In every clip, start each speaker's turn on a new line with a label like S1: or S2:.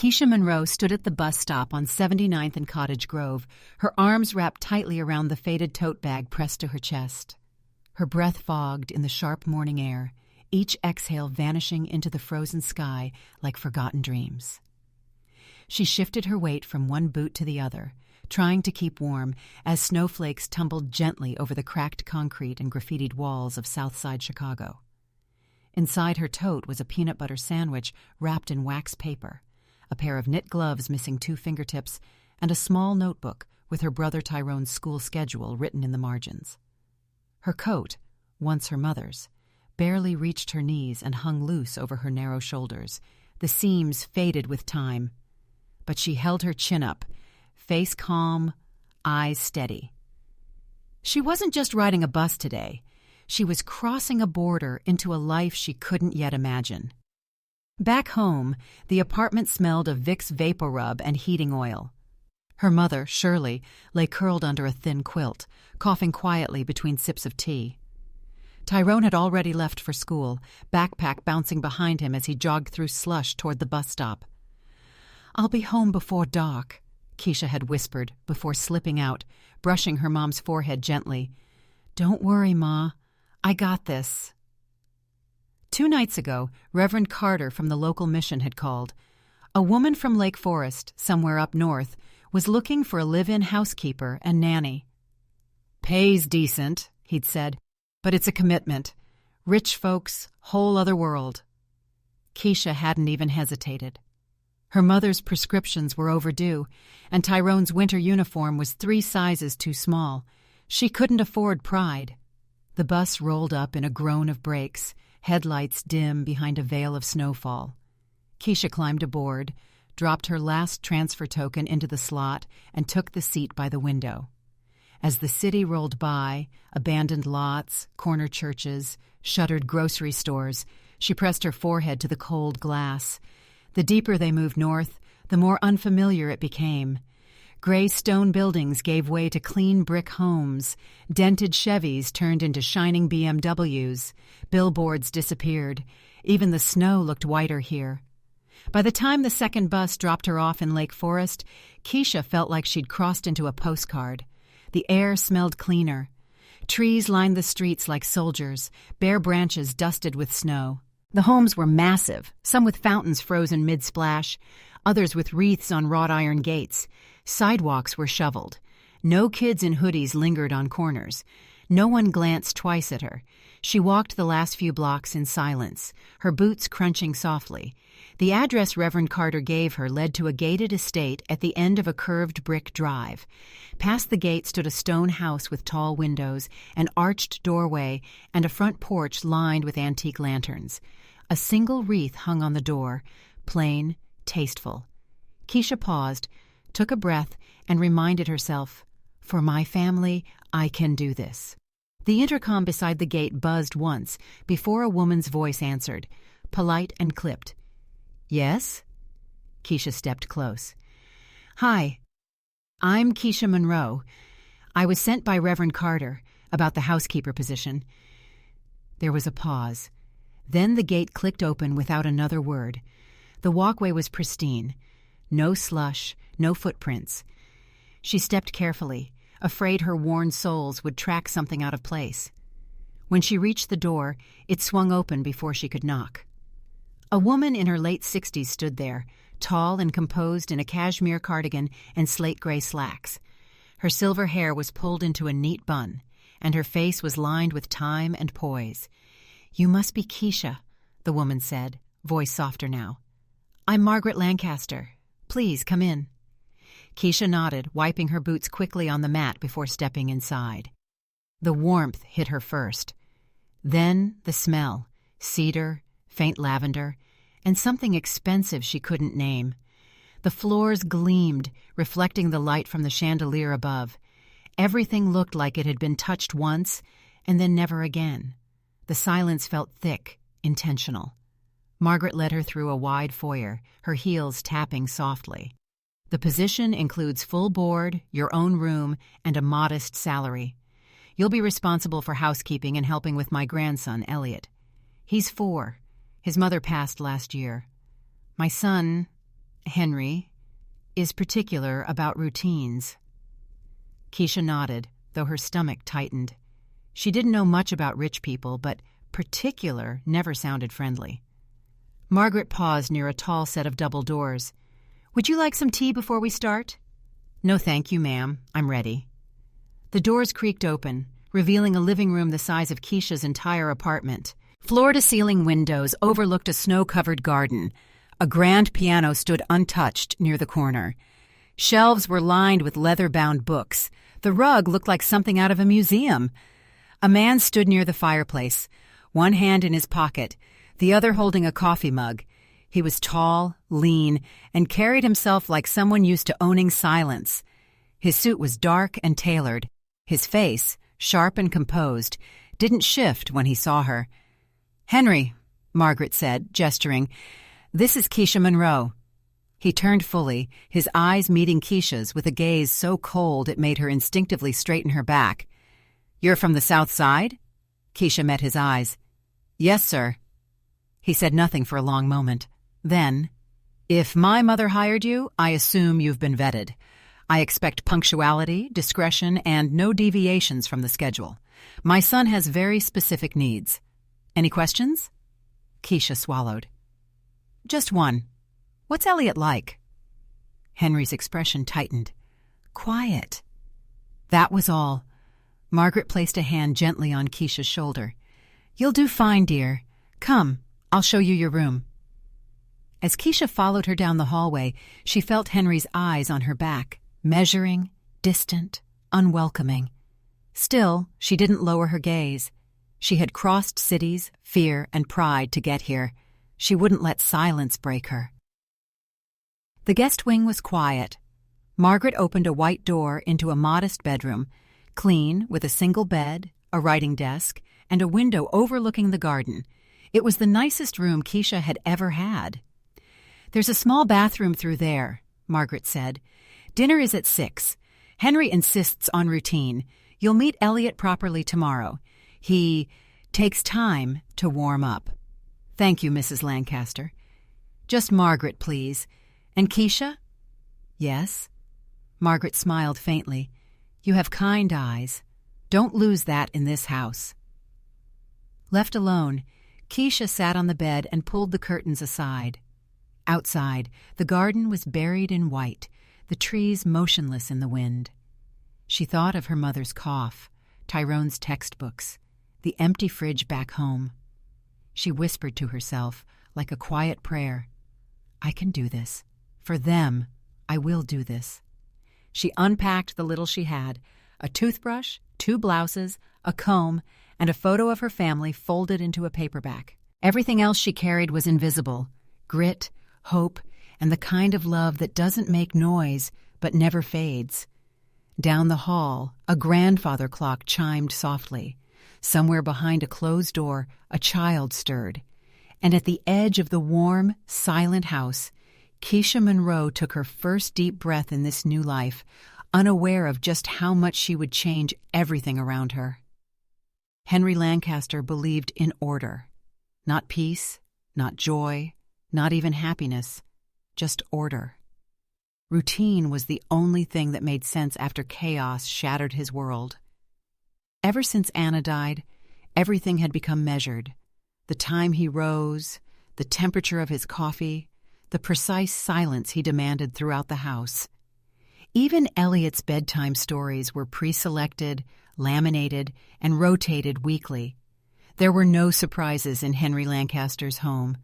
S1: Keisha Monroe stood at the bus stop on 79th and Cottage Grove, her arms wrapped tightly around the faded tote bag pressed to her chest. Her breath fogged in the sharp morning air, each exhale vanishing into the frozen sky like forgotten dreams. She shifted her weight from one boot to the other, trying to keep warm as snowflakes tumbled gently over the cracked concrete and graffitied walls of Southside Chicago. Inside her tote was a peanut butter sandwich wrapped in wax paper, a pair of knit gloves missing 2 fingertips, and a small notebook with her brother Tyrone's school schedule written in the margins. Her coat, once her mother's, barely reached her knees and hung loose over her narrow shoulders, the seams faded with time. But she held her chin up, face calm, eyes steady. She wasn't just riding a bus today. She was crossing a border into a life she couldn't yet imagine. Back home, the apartment smelled of Vicks VapoRub and heating oil. Her mother, Shirley, lay curled under a thin quilt, coughing quietly between sips of tea. Tyrone had already left for school, backpack bouncing behind him as he jogged through slush toward the bus stop. "I'll be home before dark," Keisha had whispered before slipping out, brushing her mom's forehead gently. "Don't worry, Ma. I got this." 2 nights ago, Reverend Carter from the local mission had called. A woman from Lake Forest, somewhere up north, was looking for a live-in housekeeper and nanny. "Pays decent," he'd said, "but it's a commitment. Rich folks, whole other world." Keisha hadn't even hesitated. Her mother's prescriptions were overdue, and Tyrone's winter uniform was 3 sizes too small. She couldn't afford pride. The bus rolled up in a groan of brakes, headlights dim behind a veil of snowfall. Keisha climbed aboard, dropped her last transfer token into the slot, and took the seat by the window. As the city rolled by, abandoned lots, corner churches, shuttered grocery stores, she pressed her forehead to the cold glass. The deeper they moved north, the more unfamiliar it became. Gray stone buildings gave way to clean brick homes. Dented Chevys turned into shining BMWs. Billboards disappeared. Even the snow looked whiter here. By the time the second bus dropped her off in Lake Forest, Keisha felt like she'd crossed into a postcard. The air smelled cleaner. Trees lined the streets like soldiers, bare branches dusted with snow. The homes were massive, some with fountains frozen mid-splash, others with wreaths on wrought iron gates. Sidewalks were shoveled. No kids in hoodies lingered on corners. No one glanced twice at her. She walked the last few blocks in silence, her boots crunching softly. The address Reverend Carter gave her led to a gated estate at the end of a curved brick drive. Past the gate stood a stone house with tall windows, an arched doorway, and a front porch lined with antique lanterns. A single wreath hung on the door, plain, tasteful. Keisha paused, took a breath, and reminded herself, "For my family, I can do this." The intercom beside the gate buzzed once before a woman's voice answered, polite and clipped. "Yes?" Keisha stepped close. "Hi, I'm Keisha Monroe. I was sent by Reverend Carter about the housekeeper position." There was a pause. Then the gate clicked open without another word. The walkway was pristine. No slush, no footprints. She stepped carefully, afraid her worn soles would track something out of place. When she reached the door, it swung open before she could knock. A woman in her late 60s stood there, tall and composed in a cashmere cardigan and slate-gray slacks. Her silver hair was pulled into a neat bun, and her face was lined with time and poise. "You must be Keisha," the woman said, voice softer now. "I'm Margaret Lancaster. Please come in." Keisha nodded, wiping her boots quickly on the mat before stepping inside. The warmth hit her first. Then the smell, cedar, faint lavender, and something expensive she couldn't name. The floors gleamed, reflecting the light from the chandelier above. Everything looked like it had been touched once and then never again. The silence felt thick, intentional. Margaret led her through a wide foyer, her heels tapping softly. "The position includes full board, your own room, and a modest salary. You'll be responsible for housekeeping and helping with my grandson, Elliot. He's 4. His mother passed last year. My son, Henry is particular about routines. Keisha nodded, though her stomach tightened. She didn't know much about rich people, but particular never sounded friendly. Margaret paused near a tall set of double doors. "Would you like some tea before we start?" "No, thank you, ma'am. I'm ready." The doors creaked open, revealing a living room the size of Keisha's entire apartment. Floor-to-ceiling windows overlooked a snow-covered garden. A grand piano stood untouched near the corner. Shelves were lined with leather-bound books. The rug looked like something out of a museum. A man stood near the fireplace, one hand in his pocket, the other holding a coffee mug. He was tall, lean, and carried himself like someone used to owning silence. His suit was dark and tailored. His face, sharp and composed, didn't shift when he saw her. "Henry," Margaret said, gesturing, "this is Keisha Monroe." He turned fully, his eyes meeting Keisha's with a gaze so cold it made her instinctively straighten her back. "You're from the South Side?" Keisha met his eyes. "Yes, sir." He said nothing for a long moment. Then, "If my mother hired you, I assume you've been vetted. I expect punctuality, discretion, and no deviations from the schedule. My son has very specific needs. Any questions?" Keisha swallowed. "Just one. What's Elliot like?" Henry's expression tightened. "Quiet." That was all. Margaret placed a hand gently on Keisha's shoulder. "You'll do fine, dear. Come, I'll show you your room." As Keisha followed her down the hallway, she felt Henry's eyes on her back, measuring, distant, unwelcoming. Still, she didn't lower her gaze. She had crossed cities, fear, and pride to get here. She wouldn't let silence break her. The guest wing was quiet. Margaret opened a white door into a modest bedroom, clean, with a single bed, a writing desk, and a window overlooking the garden. It was the nicest room Keisha had ever had. "There's a small bathroom through there," Margaret said. "Dinner is at 6. Henry insists on routine. You'll meet Elliot properly tomorrow. He takes time to warm up." "Thank you, Mrs. Lancaster." "Just Margaret, please. And Keisha?" "Yes?" Margaret smiled faintly. "You have kind eyes. Don't lose that in this house." Left alone, Keisha sat on the bed and pulled the curtains aside. Outside, the garden was buried in white, the trees motionless in the wind. She thought of her mother's cough, Tyrone's textbooks, the empty fridge back home. She whispered to herself, like a quiet prayer, "I can do this. For them, I will do this." She unpacked the little she had, a toothbrush, 2 blouses, a comb, and a photo of her family folded into a paperback. Everything else she carried was invisible: grit, hope, and the kind of love that doesn't make noise but never fades. Down the hall, a grandfather clock chimed softly. Somewhere behind a closed door, a child stirred. And at the edge of the warm, silent house, Keisha Monroe took her first deep breath in this new life, unaware of just how much she would change everything around her. Henry Lancaster believed in order. Not peace, not joy, not even happiness, just order. Routine was the only thing that made sense after chaos shattered his world. Ever since Anna died, everything had become measured. The time he rose, the temperature of his coffee, the precise silence he demanded throughout the house. Even Elliot's bedtime stories were pre-selected, laminated, and rotated weekly. There were no surprises in Henry Lancaster's home,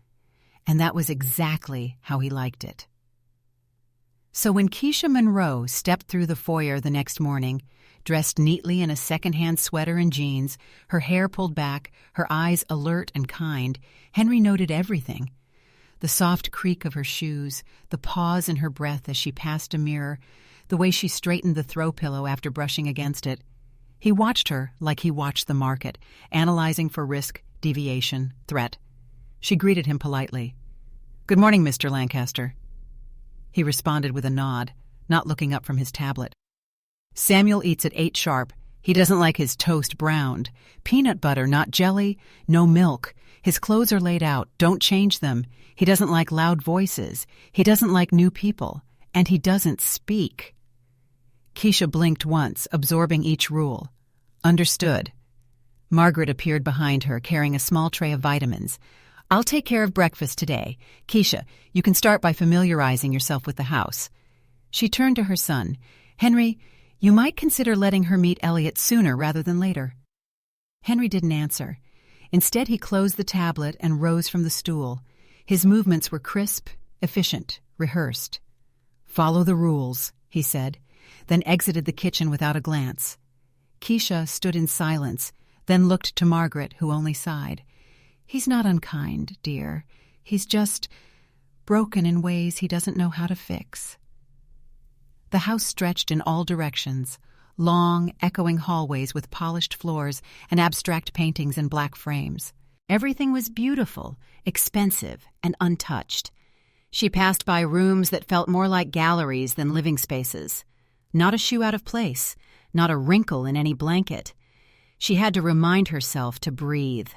S1: and that was exactly how he liked it. So when Keisha Monroe stepped through the foyer the next morning, dressed neatly in a second-hand sweater and jeans, her hair pulled back, her eyes alert and kind, Henry noted everything. The soft creak of her shoes, the pause in her breath as she passed a mirror, the way she straightened the throw pillow after brushing against it. He watched her like he watched the market, analyzing for risk, deviation, threat. She greeted him politely. "Good morning, Mr. Lancaster." He responded with a nod, not looking up from his tablet. "Samuel eats at 8 sharp. He doesn't like his toast browned. Peanut butter, not jelly. No milk. His clothes are laid out. Don't change them. He doesn't like loud voices. He doesn't like new people. And he doesn't speak. Keisha blinked once, absorbing each rule. Understood. Margaret appeared behind her, carrying a small tray of vitamins. I'll take care of breakfast today. Keisha, you can start by familiarizing yourself with the house. She turned to her son. Henry, you might consider letting her meet Elliot sooner rather than later. Henry didn't answer. Instead, he closed the tablet and rose from the stool. His movements were crisp, efficient, rehearsed. Follow the rules, he said, then exited the kitchen without a glance. Keisha stood in silence, then looked to Margaret, who only sighed. He's not unkind, dear. He's just broken in ways he doesn't know how to fix. The house stretched in all directions, long, echoing hallways with polished floors and abstract paintings in black frames. Everything was beautiful, expensive, and untouched. She passed by rooms that felt more like galleries than living spaces. Not a shoe out of place, not a wrinkle in any blanket. She had to remind herself to breathe.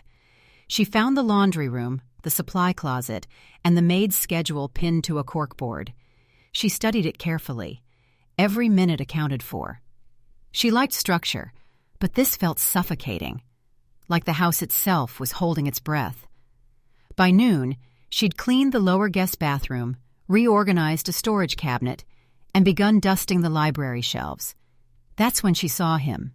S1: She found the laundry room, the supply closet, and the maid's schedule pinned to a corkboard. She studied it carefully. Every minute accounted for. She liked structure, but this felt suffocating, like the house itself was holding its breath. By noon, she'd cleaned the lower guest bathroom, reorganized a storage cabinet, and begun dusting the library shelves. That's when she saw him.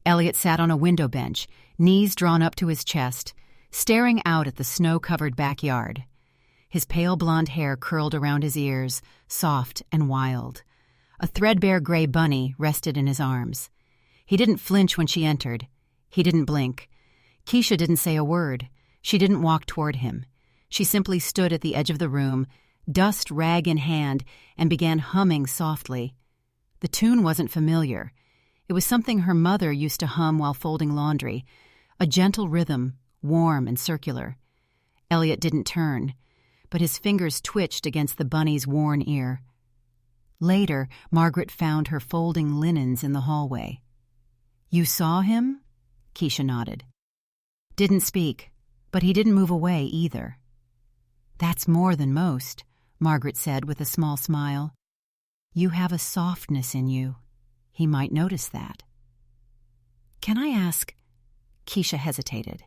S1: Elliot sat on a window bench, knees drawn up to his chest, staring out at the snow-covered backyard. His pale blonde hair curled around his ears, soft and wild. A threadbare gray bunny rested in his arms. He didn't flinch when she entered. He didn't blink. Keisha didn't say a word. She didn't walk toward him. She simply stood at the edge of the room, dust rag in hand, and began humming softly. The tune wasn't familiar. It was something her mother used to hum while folding laundry, a gentle rhythm, warm and circular. Elliot didn't turn, but his fingers twitched against the bunny's worn ear. Later, Margaret found her folding linens in the hallway. You saw him? Keisha nodded. Didn't speak, but he didn't move away either. That's more than most, Margaret said with a small smile. You have a softness in you. He might notice that. Can I ask? Keisha hesitated.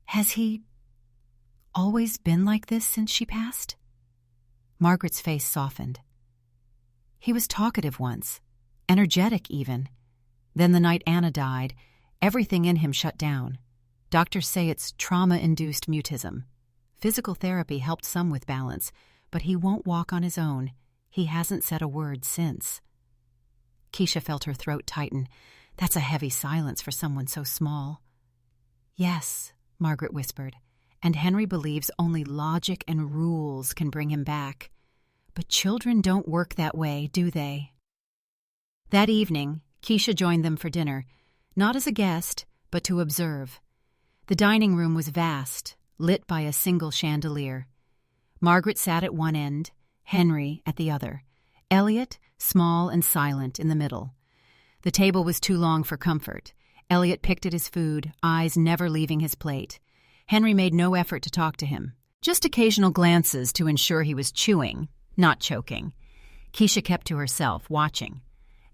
S1: Has he always been like this since she passed? Margaret's face softened. He was talkative once, energetic even. Then the night Anna died, everything in him shut down. Doctors say it's trauma-induced mutism. Physical therapy helped some with balance, but he won't walk on his own. He hasn't said a word since. Keisha felt her throat tighten. That's a heavy silence for someone so small. Yes, Margaret whispered, and Henry believes only logic and rules can bring him back. But children don't work that way, do they? That evening, Keisha joined them for dinner, not as a guest, but to observe. The dining room was vast, lit by a single chandelier. Margaret sat at one end, Henry at the other, Elliot, small and silent, in the middle. The table was too long for comfort. Elliot picked at his food, eyes never leaving his plate. Henry made no effort to talk to him, just occasional glances to ensure he was chewing, not choking. Keisha kept to herself, watching.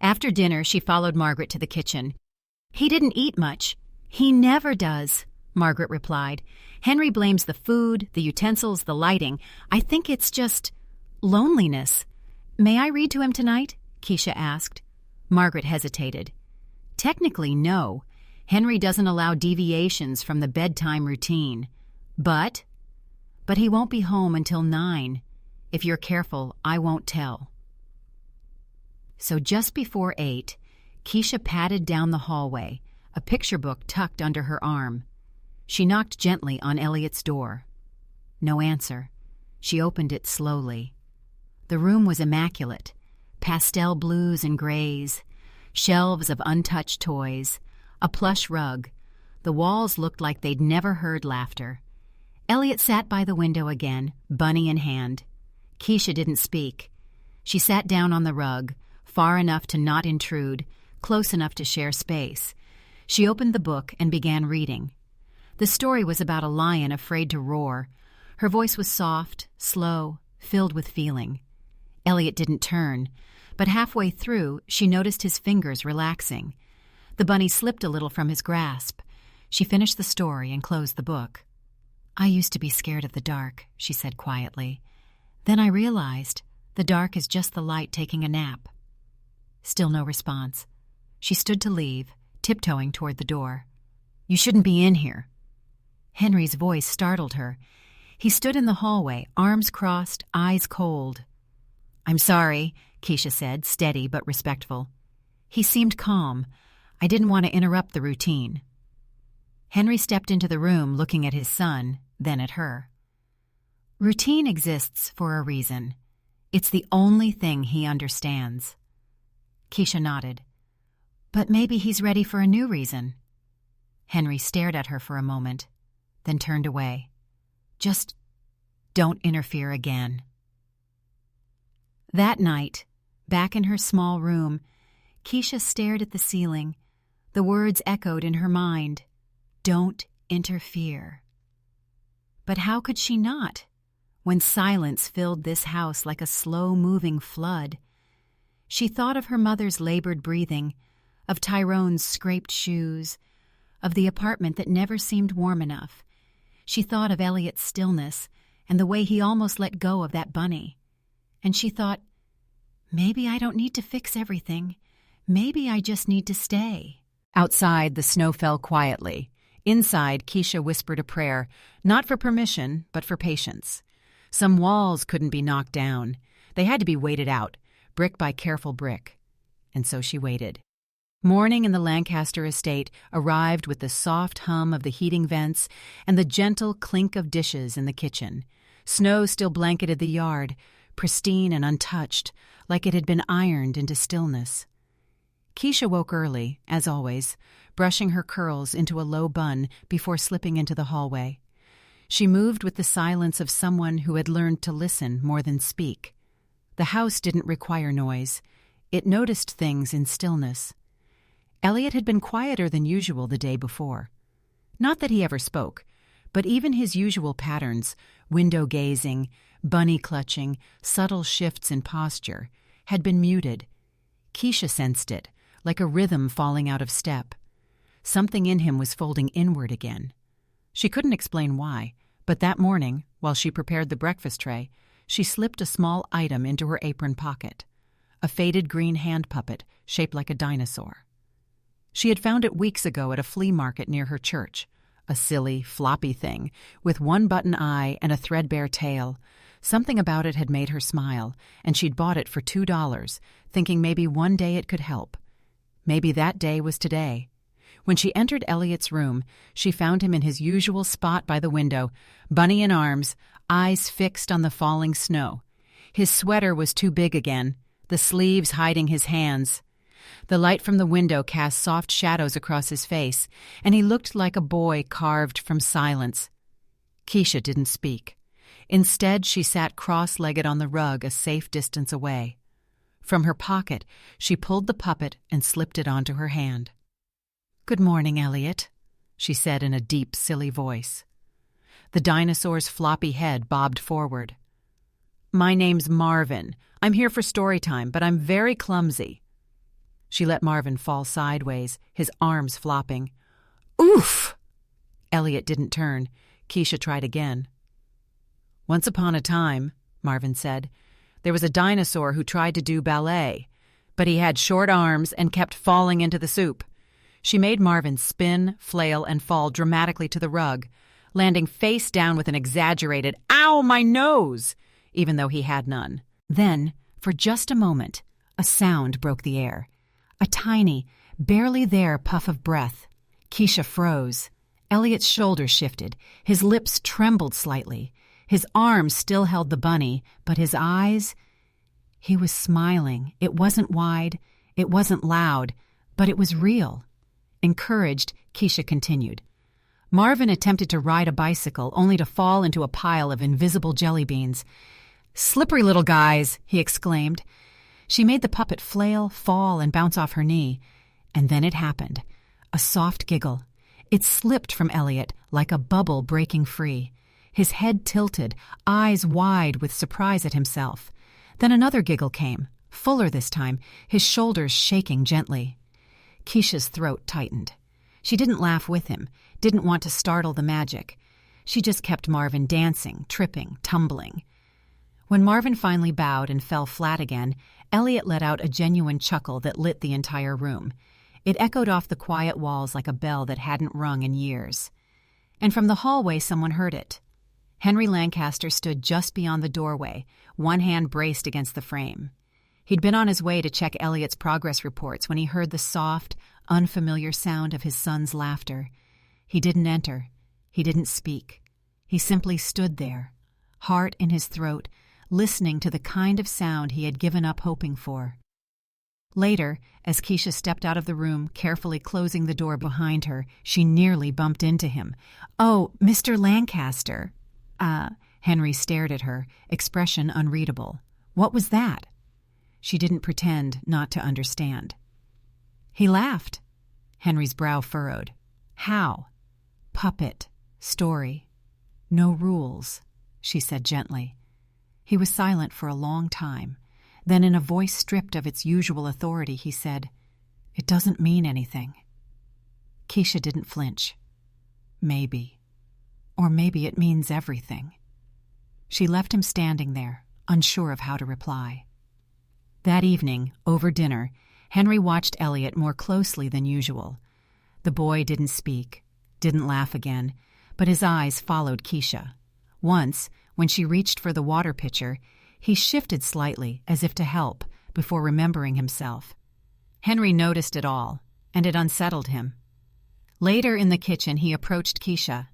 S1: After dinner, she followed Margaret to the kitchen. He didn't eat much. He never does, Margaret replied. Henry blames the food, the utensils, the lighting. I think it's just loneliness. May I read to him tonight? Keisha asked. Margaret hesitated. Technically, no. Henry doesn't allow deviations from the bedtime routine. But he won't be home until 9. If you're careful, I won't tell. So just before 8, Keisha padded down the hallway, a picture book tucked under her arm. She knocked gently on Elliot's door. No answer. She opened it slowly. The room was immaculate. Pastel blues and grays, shelves of untouched toys, a plush rug. The walls looked like they'd never heard laughter. Elliot sat by the window again, bunny in hand. Keisha didn't speak. She sat down on the rug, far enough to not intrude, close enough to share space. She opened the book and began reading. The story was about a lion afraid to roar. Her voice was soft, slow, filled with feeling. Elliot didn't turn, but halfway through, she noticed his fingers relaxing. The bunny slipped a little from his grasp. She finished the story and closed the book. "I used to be scared of the dark," she said quietly. "Then I realized the dark is just the light taking a nap." Still no response. She stood to leave, tiptoeing toward the door. "You shouldn't be in here." Henry's voice startled her. He stood in the hallway, arms crossed, eyes cold. "I'm sorry," Keisha said, steady but respectful. He seemed calm. I didn't want to interrupt the routine. Henry stepped into the room, looking at his son, then at her. "Routine exists for a reason. It's the only thing he understands." Keisha nodded. "But maybe he's ready for a new reason." Henry stared at her for a moment, then turned away. "Just don't interfere again." That night, back in her small room, Keisha stared at the ceiling. The words echoed in her mind. Don't interfere. But how could she not, when silence filled this house like a slow-moving flood? She thought of her mother's labored breathing, of Tyrone's scraped shoes, of the apartment that never seemed warm enough. She thought of Elliot's stillness and the way he almost let go of that bunny. And she thought, maybe I don't need to fix everything. Maybe I just need to stay. Outside, the snow fell quietly. Inside, Keisha whispered a prayer, not for permission, but for patience. Some walls couldn't be knocked down. They had to be waited out, brick by careful brick. And so she waited. Morning in the Lancaster estate arrived with the soft hum of the heating vents and the gentle clink of dishes in the kitchen. Snow still blanketed the yard, pristine and untouched, like it had been ironed into stillness. Keisha woke early, as always, brushing her curls into a low bun before slipping into the hallway. She moved with the silence of someone who had learned to listen more than speak. The house didn't require noise. It noticed things in stillness. Elliot had been quieter than usual the day before. Not that he ever spoke, but even his usual patterns, window gazing, bunny clutching, subtle shifts in posture, had been muted. Keisha sensed it, like a rhythm falling out of step. Something in him was folding inward again. She couldn't explain why, but that morning, while she prepared the breakfast tray, she slipped a small item into her apron pocket, a faded green hand puppet shaped like a dinosaur. She had found it weeks ago at a flea market near her church, a silly, floppy thing with one button eye and a threadbare tail. Something about it had made her smile, and she'd bought it for $2, thinking maybe one day it could help. Maybe that day was today. When she entered Elliot's room, she found him in his usual spot by the window, bunny in arms, eyes fixed on the falling snow. His sweater was too big again, the sleeves hiding his hands. The light from the window cast soft shadows across his face, and he looked like a boy carved from silence. Keisha didn't speak. Instead, she sat cross-legged on the rug a safe distance away. From her pocket, she pulled the puppet and slipped it onto her hand. "Good morning, Elliot," she said in a deep, silly voice. The dinosaur's floppy head bobbed forward. "My name's Marvin. I'm here for story time, but I'm very clumsy." She let Marvin fall sideways, his arms flopping. "Oof!" Elliot didn't turn. Keisha tried again. "Once upon a time," Marvin said, "there was a dinosaur who tried to do ballet, but he had short arms and kept falling into the soup." She made Marvin spin, flail, and fall dramatically to the rug, landing face down with an exaggerated, "Ow, my nose!" even though he had none. Then, for just a moment, a sound broke the air. A tiny, barely there puff of breath. Keisha froze. Elliot's shoulders shifted. His lips trembled slightly. His arms still held the bunny, but his eyes... He was smiling. It wasn't wide. It wasn't loud. But it was real. Encouraged, Keisha continued. Marvin attempted to ride a bicycle, only to fall into a pile of invisible jelly beans. "Slippery little guys!" he exclaimed. She made the puppet flail, fall, and bounce off her knee. And then it happened. A soft giggle. It slipped from Elliot like a bubble breaking free. His head tilted, eyes wide with surprise at himself. Then another giggle came, fuller this time, his shoulders shaking gently. Keisha's throat tightened. She didn't laugh with him, didn't want to startle the magic. She just kept Marvin dancing, tripping, tumbling. When Marvin finally bowed and fell flat again, Elliot let out a genuine chuckle that lit the entire room. It echoed off the quiet walls like a bell that hadn't rung in years. And from the hallway someone heard it. Henry Lancaster stood just beyond the doorway, one hand braced against the frame. He'd been on his way to check Elliot's progress reports when he heard the soft, unfamiliar sound of his son's laughter. He didn't enter. He didn't speak. He simply stood there, heart in his throat, listening to the kind of sound he had given up hoping for. Later, as Keisha stepped out of the room, carefully closing the door behind her, she nearly bumped into him. "Oh, Mr. Lancaster." Henry stared at her, expression unreadable. "What was that?" She didn't pretend not to understand. "He laughed." Henry's brow furrowed. "How?" "Puppet. Story. No rules," she said gently. He was silent for a long time. Then, in a voice stripped of its usual authority, he said, "It doesn't mean anything." Keisha didn't flinch. "Maybe. Or maybe it means everything." She left him standing there, unsure of how to reply. That evening, over dinner, Henry watched Elliot more closely than usual. The boy didn't speak, didn't laugh again, but his eyes followed Keisha. Once, when she reached for the water pitcher, he shifted slightly, as if to help, before remembering himself. Henry noticed it all, and it unsettled him. Later in the kitchen, he approached Keisha.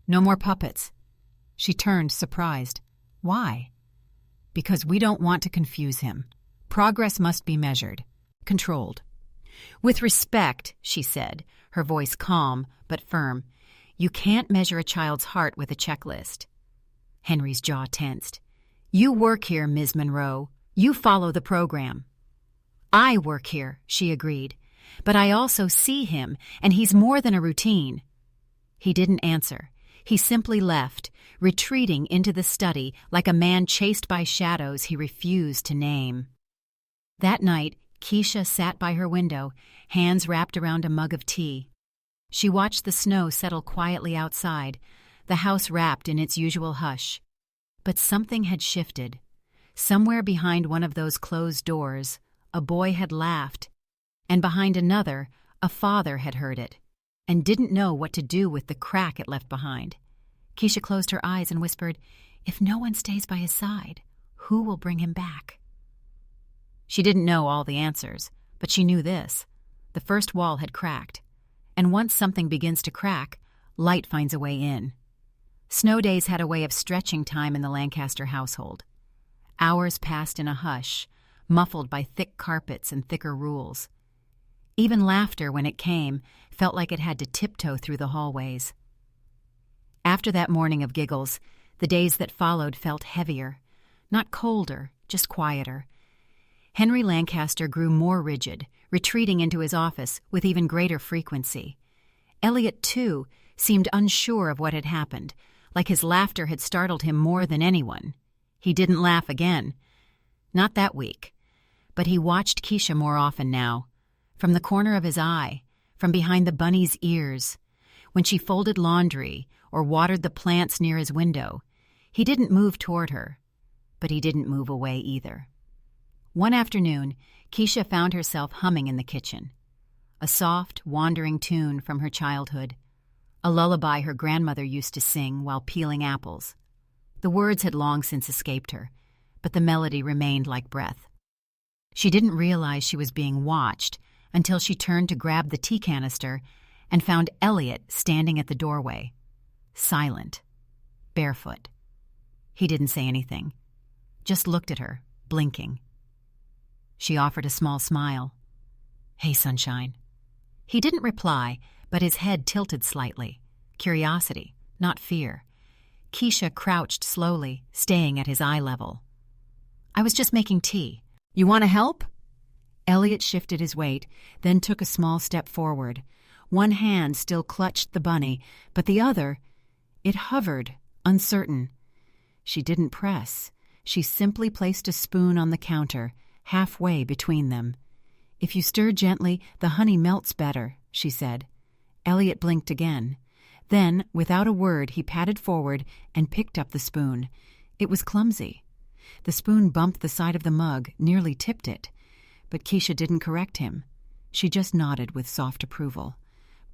S1: "No more puppets." She turned, surprised. "Why?" "Because we don't want to confuse him. Progress must be measured, controlled." "With respect," she said, her voice calm but firm, "you can't measure a child's heart with a checklist." Henry's jaw tensed. "You work here, Ms. Monroe. You follow the program." "I work here," she agreed, "but I also see him, and he's more than a routine." He didn't answer. He simply left, retreating into the study like a man chased by shadows he refused to name. That night, Keisha sat by her window, hands wrapped around a mug of tea. She watched the snow settle quietly outside, the house wrapped in its usual hush. But something had shifted. Somewhere behind one of those closed doors, a boy had laughed, and behind another, a father had heard it, and didn't know what to do with the crack it left behind. Keisha closed her eyes and whispered, "If no one stays by his side, who will bring him back?" She didn't know all the answers, but she knew this. The first wall had cracked, and once something begins to crack, light finds a way in. Snow days had a way of stretching time in the Lancaster household. Hours passed in a hush, muffled by thick carpets and thicker rules. Even laughter, when it came, felt like it had to tiptoe through the hallways. After that morning of giggles, the days that followed felt heavier, not colder, just quieter. Henry Lancaster grew more rigid, retreating into his office with even greater frequency. Elliot, too, seemed unsure of what had happened, like his laughter had startled him more than anyone. He didn't laugh again. Not that week. But he watched Keisha more often now, from the corner of his eye, from behind the bunny's ears. When she folded laundry or watered the plants near his window, he didn't move toward her, but he didn't move away either. One afternoon, Keisha found herself humming in the kitchen. A soft, wandering tune from her childhood, a lullaby her grandmother used to sing while peeling apples. The words had long since escaped her, but the melody remained like breath. She didn't realize she was being watched until she turned to grab the tea canister and found Elliot standing at the doorway, silent, barefoot. He didn't say anything, just looked at her, blinking. She offered a small smile. "Hey, sunshine." He didn't reply, but his head tilted slightly. Curiosity, not fear. Keisha crouched slowly, staying at his eye level. "I was just making tea. You want to help?" Elliot shifted his weight, then took a small step forward. One hand still clutched the bunny, but the other, it hovered, uncertain. She didn't press. She simply placed a spoon on the counter, halfway between them. "If you stir gently, the honey melts better," she said. Elliot blinked again. Then, without a word, he padded forward and picked up the spoon. It was clumsy. The spoon bumped the side of the mug, nearly tipped it. But Keisha didn't correct him. She just nodded with soft approval.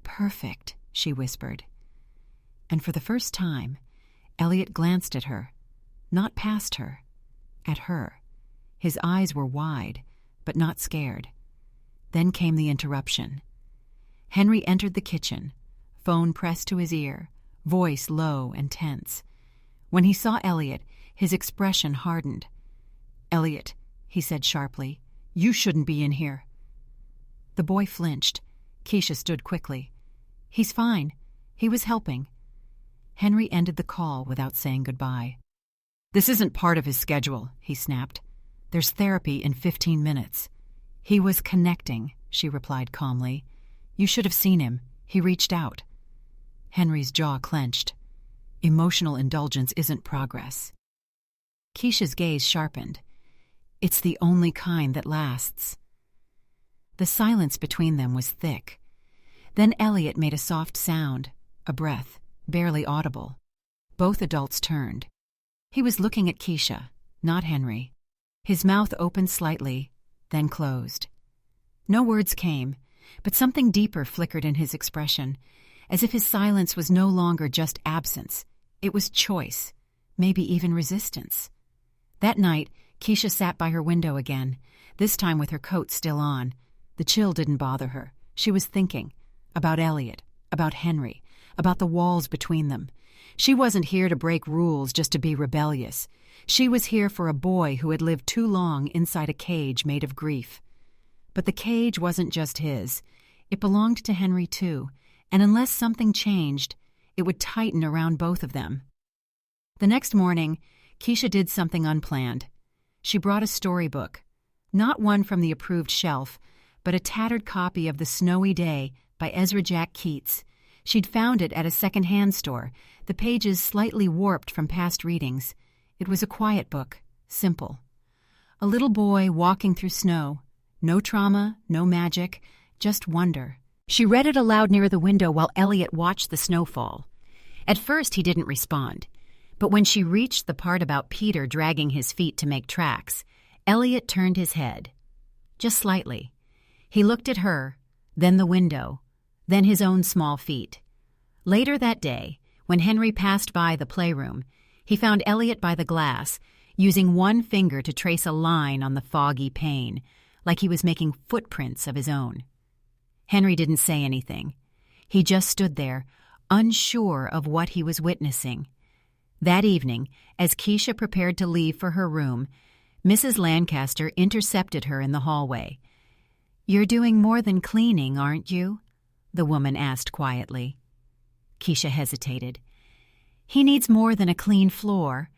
S1: "Perfect," she whispered. And for the first time, Elliot glanced at her, not past her, at her. His eyes were wide, but not scared. Then came the interruption. Henry entered the kitchen, phone pressed to his ear, voice low and tense. When he saw Elliot, his expression hardened. "Elliot," he said sharply, "you shouldn't be in here." The boy flinched. Keisha stood quickly. "He's fine. He was helping." Henry ended the call without saying goodbye. "This isn't part of his schedule," he snapped. "There's therapy in 15 minutes. "He was connecting," she replied calmly. "You should have seen him. He reached out." Henry's jaw clenched. Emotional indulgence isn't progress. Keisha's gaze sharpened. "It's the only kind that lasts." The silence between them was thick. Then Elliot made a soft sound, a breath, barely audible. Both adults turned. He was looking at Keisha, not Henry. His mouth opened slightly, then closed. No words came, but something deeper flickered in his expression, as if his silence was no longer just absence. It was choice, maybe even resistance. That night, Keisha sat by her window again, this time with her coat still on. The chill didn't bother her. She was thinking about Elliot, about Henry, about the walls between them. She wasn't here to break rules just to be rebellious. She was here for a boy who had lived too long inside a cage made of grief. But the cage wasn't just his. It belonged to Henry too, and unless something changed, it would tighten around both of them. The next morning, Keisha did something unplanned. She brought a storybook, not one from the approved shelf, but a tattered copy of The Snowy Day by Ezra Jack Keats. She'd found it at a second-hand store, the pages slightly warped from past readings. It was a quiet book, simple. A little boy walking through snow. No trauma, no magic, just wonder. She read it aloud near the window while Elliot watched the snowfall. At first he didn't respond, but when she reached the part about Peter dragging his feet to make tracks, Elliot turned his head. Just slightly. He looked at her, then the window, then his own small feet. Later that day, when Henry passed by the playroom, he found Elliot by the glass, using one finger to trace a line on the foggy pane, like he was making footprints of his own. Henry didn't say anything. He just stood there, unsure of what he was witnessing. That evening, as Keisha prepared to leave for her room, Mrs. Lancaster intercepted her in the hallway. "You're doing more than cleaning, aren't you?" the woman asked quietly. Keisha hesitated. "He needs more than a clean floor."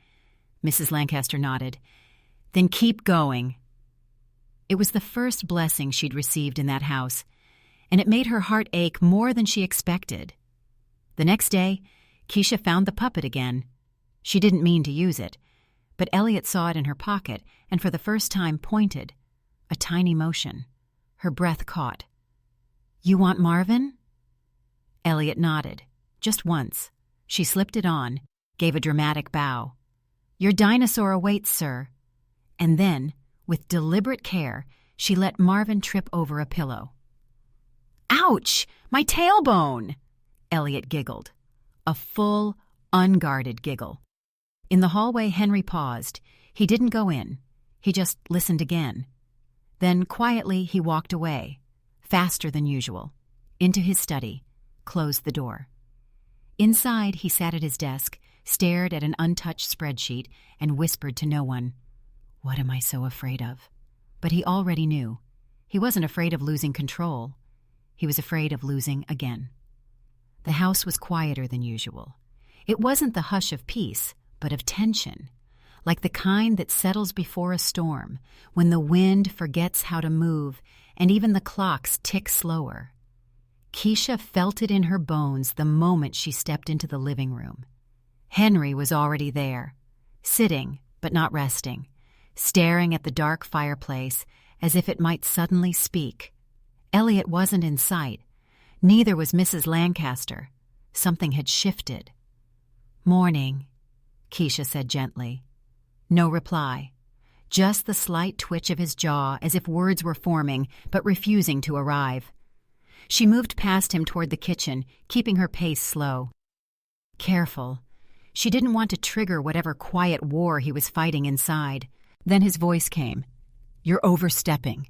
S1: Mrs. Lancaster nodded. "Then keep going." It was the first blessing she'd received in that house, and it made her heart ache more than she expected. The next day, Keisha found the puppet again. She didn't mean to use it, but Elliot saw it in her pocket and for the first time pointed. A tiny motion. Her breath caught. "You want Marvin?" Elliot nodded. Just once. She slipped it on, gave a dramatic bow. "Your dinosaur awaits, sir." And then, with deliberate care, she let Marvin trip over a pillow. "Ouch! My tailbone!" Elliot giggled. A full, unguarded giggle. In the hallway, Henry paused. He didn't go in. He just listened again. Then, quietly, he walked away, faster than usual, into his study, closed the door. Inside, he sat at his desk, stared at an untouched spreadsheet, and whispered to no one. "What am I so afraid of?" But he already knew. He wasn't afraid of losing control. He was afraid of losing again. The house was quieter than usual. It wasn't the hush of peace, but of tension, like the kind that settles before a storm, when the wind forgets how to move and even the clocks tick slower. Keisha felt it in her bones the moment she stepped into the living room. Henry was already there, sitting but not resting, staring at the dark fireplace as if it might suddenly speak. Elliot wasn't in sight. Neither was Mrs. Lancaster. Something had shifted. "Morning," Keisha said gently. No reply. Just the slight twitch of his jaw as if words were forming but refusing to arrive. She moved past him toward the kitchen, keeping her pace slow. Careful. She didn't want to trigger whatever quiet war he was fighting inside. Then his voice came. "You're overstepping."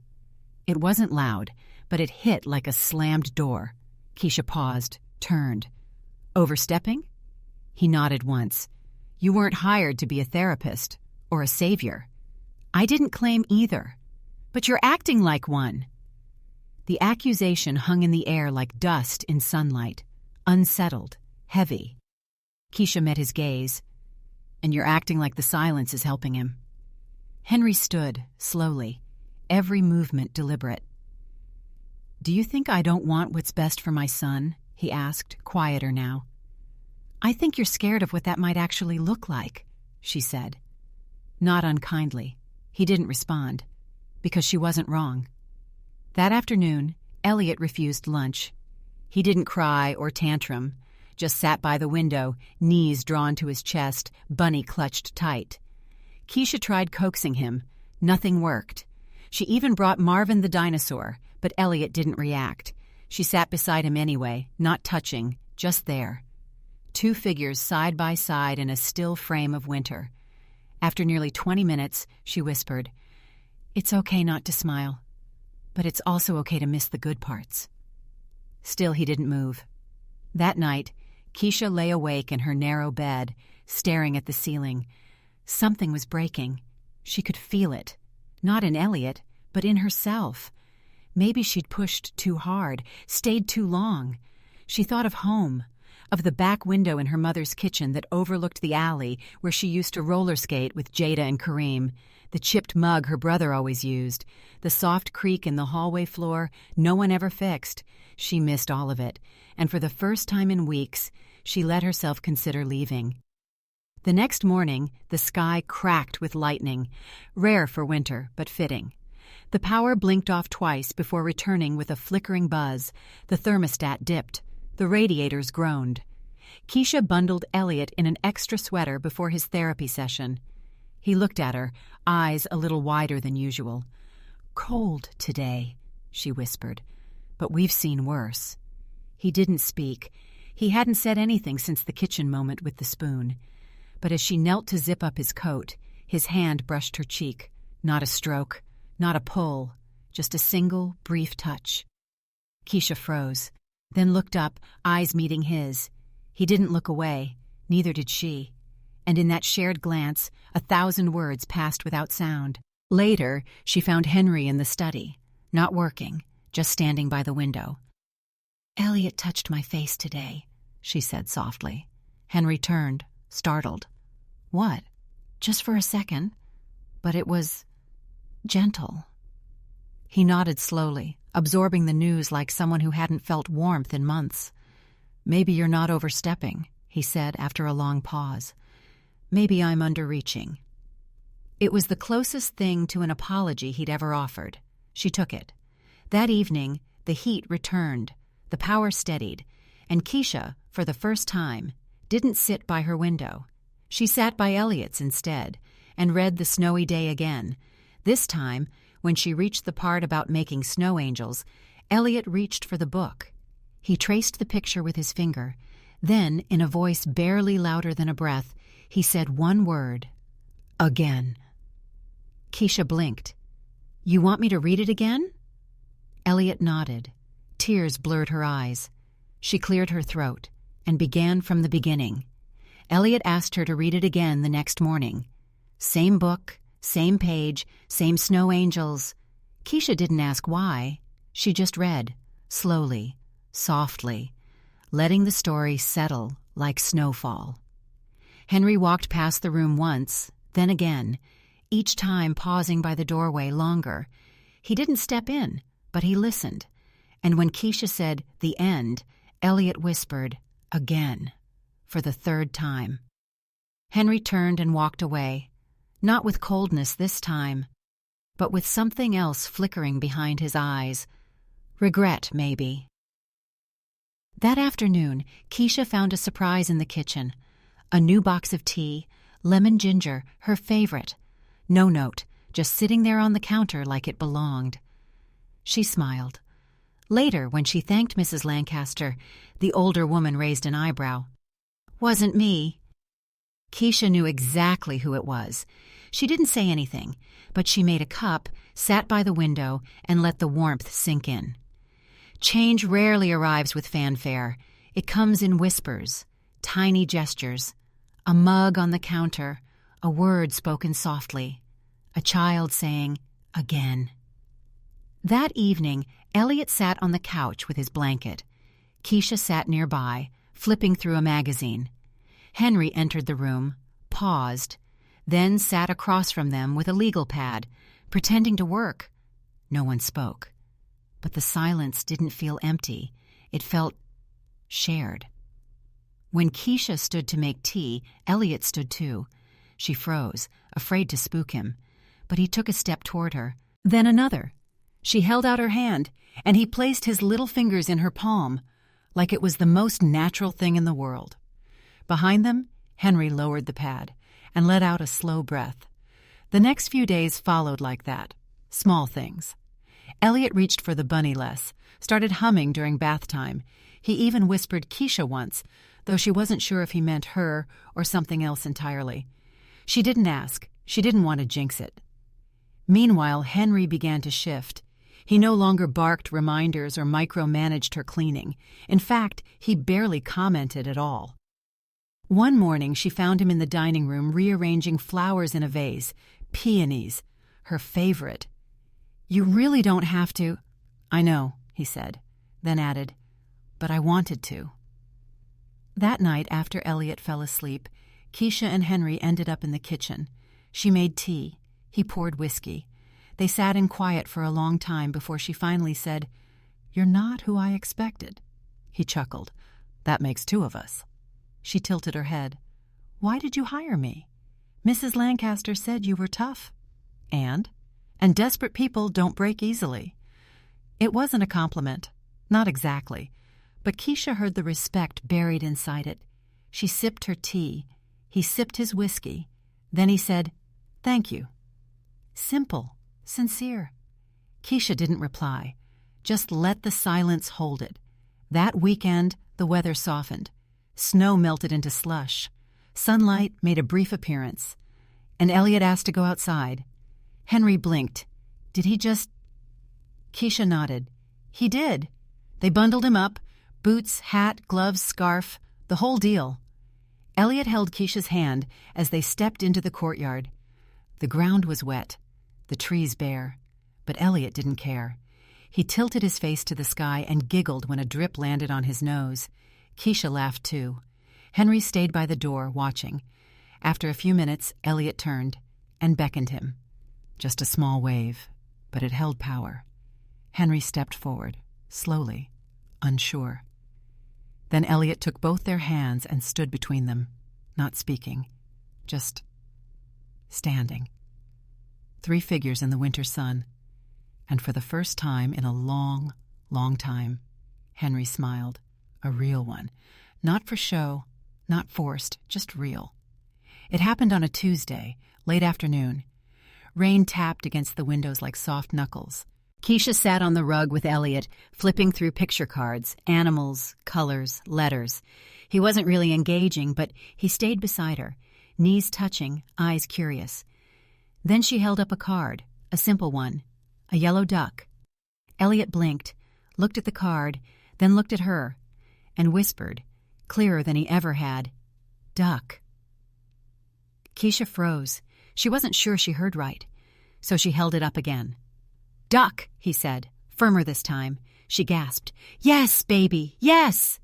S1: It wasn't loud, but it hit like a slammed door. Keisha paused, turned. "Overstepping?" He nodded once. "You weren't hired to be a therapist or a savior." "I didn't claim either. But you're acting like one." The accusation hung in the air like dust in sunlight, unsettled, heavy. Keisha met his gaze. "And you're acting like the silence is helping him." Henry stood, slowly, every movement deliberate. "Do you think I don't want what's best for my son?" he asked, quieter now. "I think you're scared of what that might actually look like," she said. Not unkindly. He didn't respond, because she wasn't wrong. That afternoon, Elliot refused lunch. He didn't cry or tantrum, just sat by the window, knees drawn to his chest, bunny clutched tight. Keisha tried coaxing him. Nothing worked. She even brought Marvin the dinosaur, but Elliot didn't react. She sat beside him anyway, not touching, just there. Two figures side by side in a still frame of winter. After nearly 20 minutes, she whispered, "It's okay not to smile, but it's also okay to miss the good parts." Still he didn't move. That night, Keisha lay awake in her narrow bed, staring at the ceiling. Something was breaking. She could feel it. Not in Elliot, but in herself. Maybe she'd pushed too hard, stayed too long. She thought of home, of the back window in her mother's kitchen that overlooked the alley where she used to roller skate with Jada and Kareem, the chipped mug her brother always used, the soft creak in the hallway floor no one ever fixed. She missed all of it, and for the first time in weeks, she let herself consider leaving. The next morning, the sky cracked with lightning, rare for winter, but fitting. The power blinked off twice before returning with a flickering buzz. The thermostat dipped. The radiators groaned. Keisha bundled Elliot in an extra sweater before his therapy session. He looked at her, eyes a little wider than usual. "Cold today," she whispered, "but we've seen worse." He didn't speak. He hadn't said anything since the kitchen moment with the spoon. But as she knelt to zip up his coat, his hand brushed her cheek. Not a stroke, not a pull, just a single, brief touch. Keisha froze, then looked up, eyes meeting his. He didn't look away, neither did she. And in that shared glance, 1,000 words passed without sound. Later, she found Henry in the study, not working, just standing by the window. "Elliot touched my face today," she said softly. Henry turned, startled. "What?" "Just for a second. But it was gentle." He nodded slowly, absorbing the news like someone who hadn't felt warmth in months. "Maybe you're not overstepping," he said after a long pause. "Maybe I'm underreaching." It was the closest thing to an apology he'd ever offered. She took it. That evening, the heat returned, the power steadied, and Keisha, for the first time, didn't sit by her window. She sat by Elliot's instead and read The Snowy Day again. This time, when she reached the part about making snow angels, Elliot reached for the book. He traced the picture with his finger. Then, in a voice barely louder than a breath, he said one word, "Again." Keisha blinked. "You want me to read it again?" Elliot nodded. Tears blurred her eyes. She cleared her throat and began from the beginning. Elliot asked her to read it again the next morning. Same book, same page, same snow angels. Keisha didn't ask why. She just read, slowly, softly, letting the story settle like snowfall. Henry walked past the room once, then again, each time pausing by the doorway longer. He didn't step in, but he listened. And when Keisha said, "The end," Elliot whispered, "Again," for the third time. Henry turned and walked away, not with coldness this time, but with something else flickering behind his eyes. Regret, maybe. That afternoon, Keisha found a surprise in the kitchen. A new box of tea, lemon ginger, her favorite. No note, just sitting there on the counter like it belonged. She smiled. Later, when she thanked Mrs. Lancaster, the older woman raised an eyebrow. "Wasn't me." Keisha knew exactly who it was. She didn't say anything, but she made a cup, sat by the window, and let the warmth sink in. Change rarely arrives with fanfare. It comes in whispers, tiny gestures, a mug on the counter, a word spoken softly, a child saying, "Again." That evening, Elliot sat on the couch with his blanket. Keisha sat nearby, flipping through a magazine. Henry entered the room, paused, then sat across from them with a legal pad, pretending to work. No one spoke. But the silence didn't feel empty. It felt shared. When Keisha stood to make tea, Elliot stood too. She froze, afraid to spook him. But he took a step toward her, then another. She held out her hand, and he placed his little fingers in her palm, like it was the most natural thing in the world. Behind them, Henry lowered the pad and let out a slow breath. The next few days followed like that, small things. Elliot reached for the bunny less, started humming during bath time. He even whispered Keisha once, though she wasn't sure if he meant her or something else entirely. She didn't ask. She didn't want to jinx it. Meanwhile, Henry began to shift. He no longer barked reminders or micromanaged her cleaning. In fact, he barely commented at all. One morning, she found him in the dining room rearranging flowers in a vase, peonies, her favorite. "You really don't have to—" "I know," he said, then added, "but I wanted to." That night, after Elliot fell asleep, Keisha and Henry ended up in the kitchen. She made tea. He poured whiskey. They sat in quiet for a long time before she finally said, "You're not who I expected." He chuckled. "That makes two of us." She tilted her head. "Why did you hire me? Mrs. Lancaster said you were tough." And desperate people don't break easily." It wasn't a compliment. Not exactly. But Keisha heard the respect buried inside it. She sipped her tea. He sipped his whiskey. Then he said, "Thank you." Simple, sincere. Keisha didn't reply. Just let the silence hold it. That weekend, the weather softened. Snow melted into slush. Sunlight made a brief appearance. And Elliot asked to go outside. Henry blinked. Did he just... Keisha nodded. He did. They bundled him up. Boots, hat, gloves, scarf, the whole deal. Elliot held Keisha's hand as they stepped into the courtyard. The ground was wet, the trees bare, but Elliot didn't care. He tilted his face to the sky and giggled when a drip landed on his nose. Keisha laughed too. Henry stayed by the door, watching. After a few minutes, Elliot turned and beckoned him. Just a small wave, but it held power. Henry stepped forward, slowly, unsure. Then Elliot took both their hands and stood between them, not speaking, just standing. 3 figures in the winter sun, and for the first time in a long, long time, Henry smiled, a real one, not for show, not forced, just real. It happened on a Tuesday, late afternoon. Rain tapped against the windows like soft knuckles. Keisha sat on the rug with Elliot, flipping through picture cards, animals, colors, letters. He wasn't really engaging, but he stayed beside her, knees touching, eyes curious. Then she held up a card, a simple one, a yellow duck. Elliot blinked, looked at the card, then looked at her, and whispered, clearer than he ever had, "Duck." Keisha froze. She wasn't sure she heard right, so she held it up again. "Duck," he said, firmer this time. She gasped, "Yes, baby, yes!"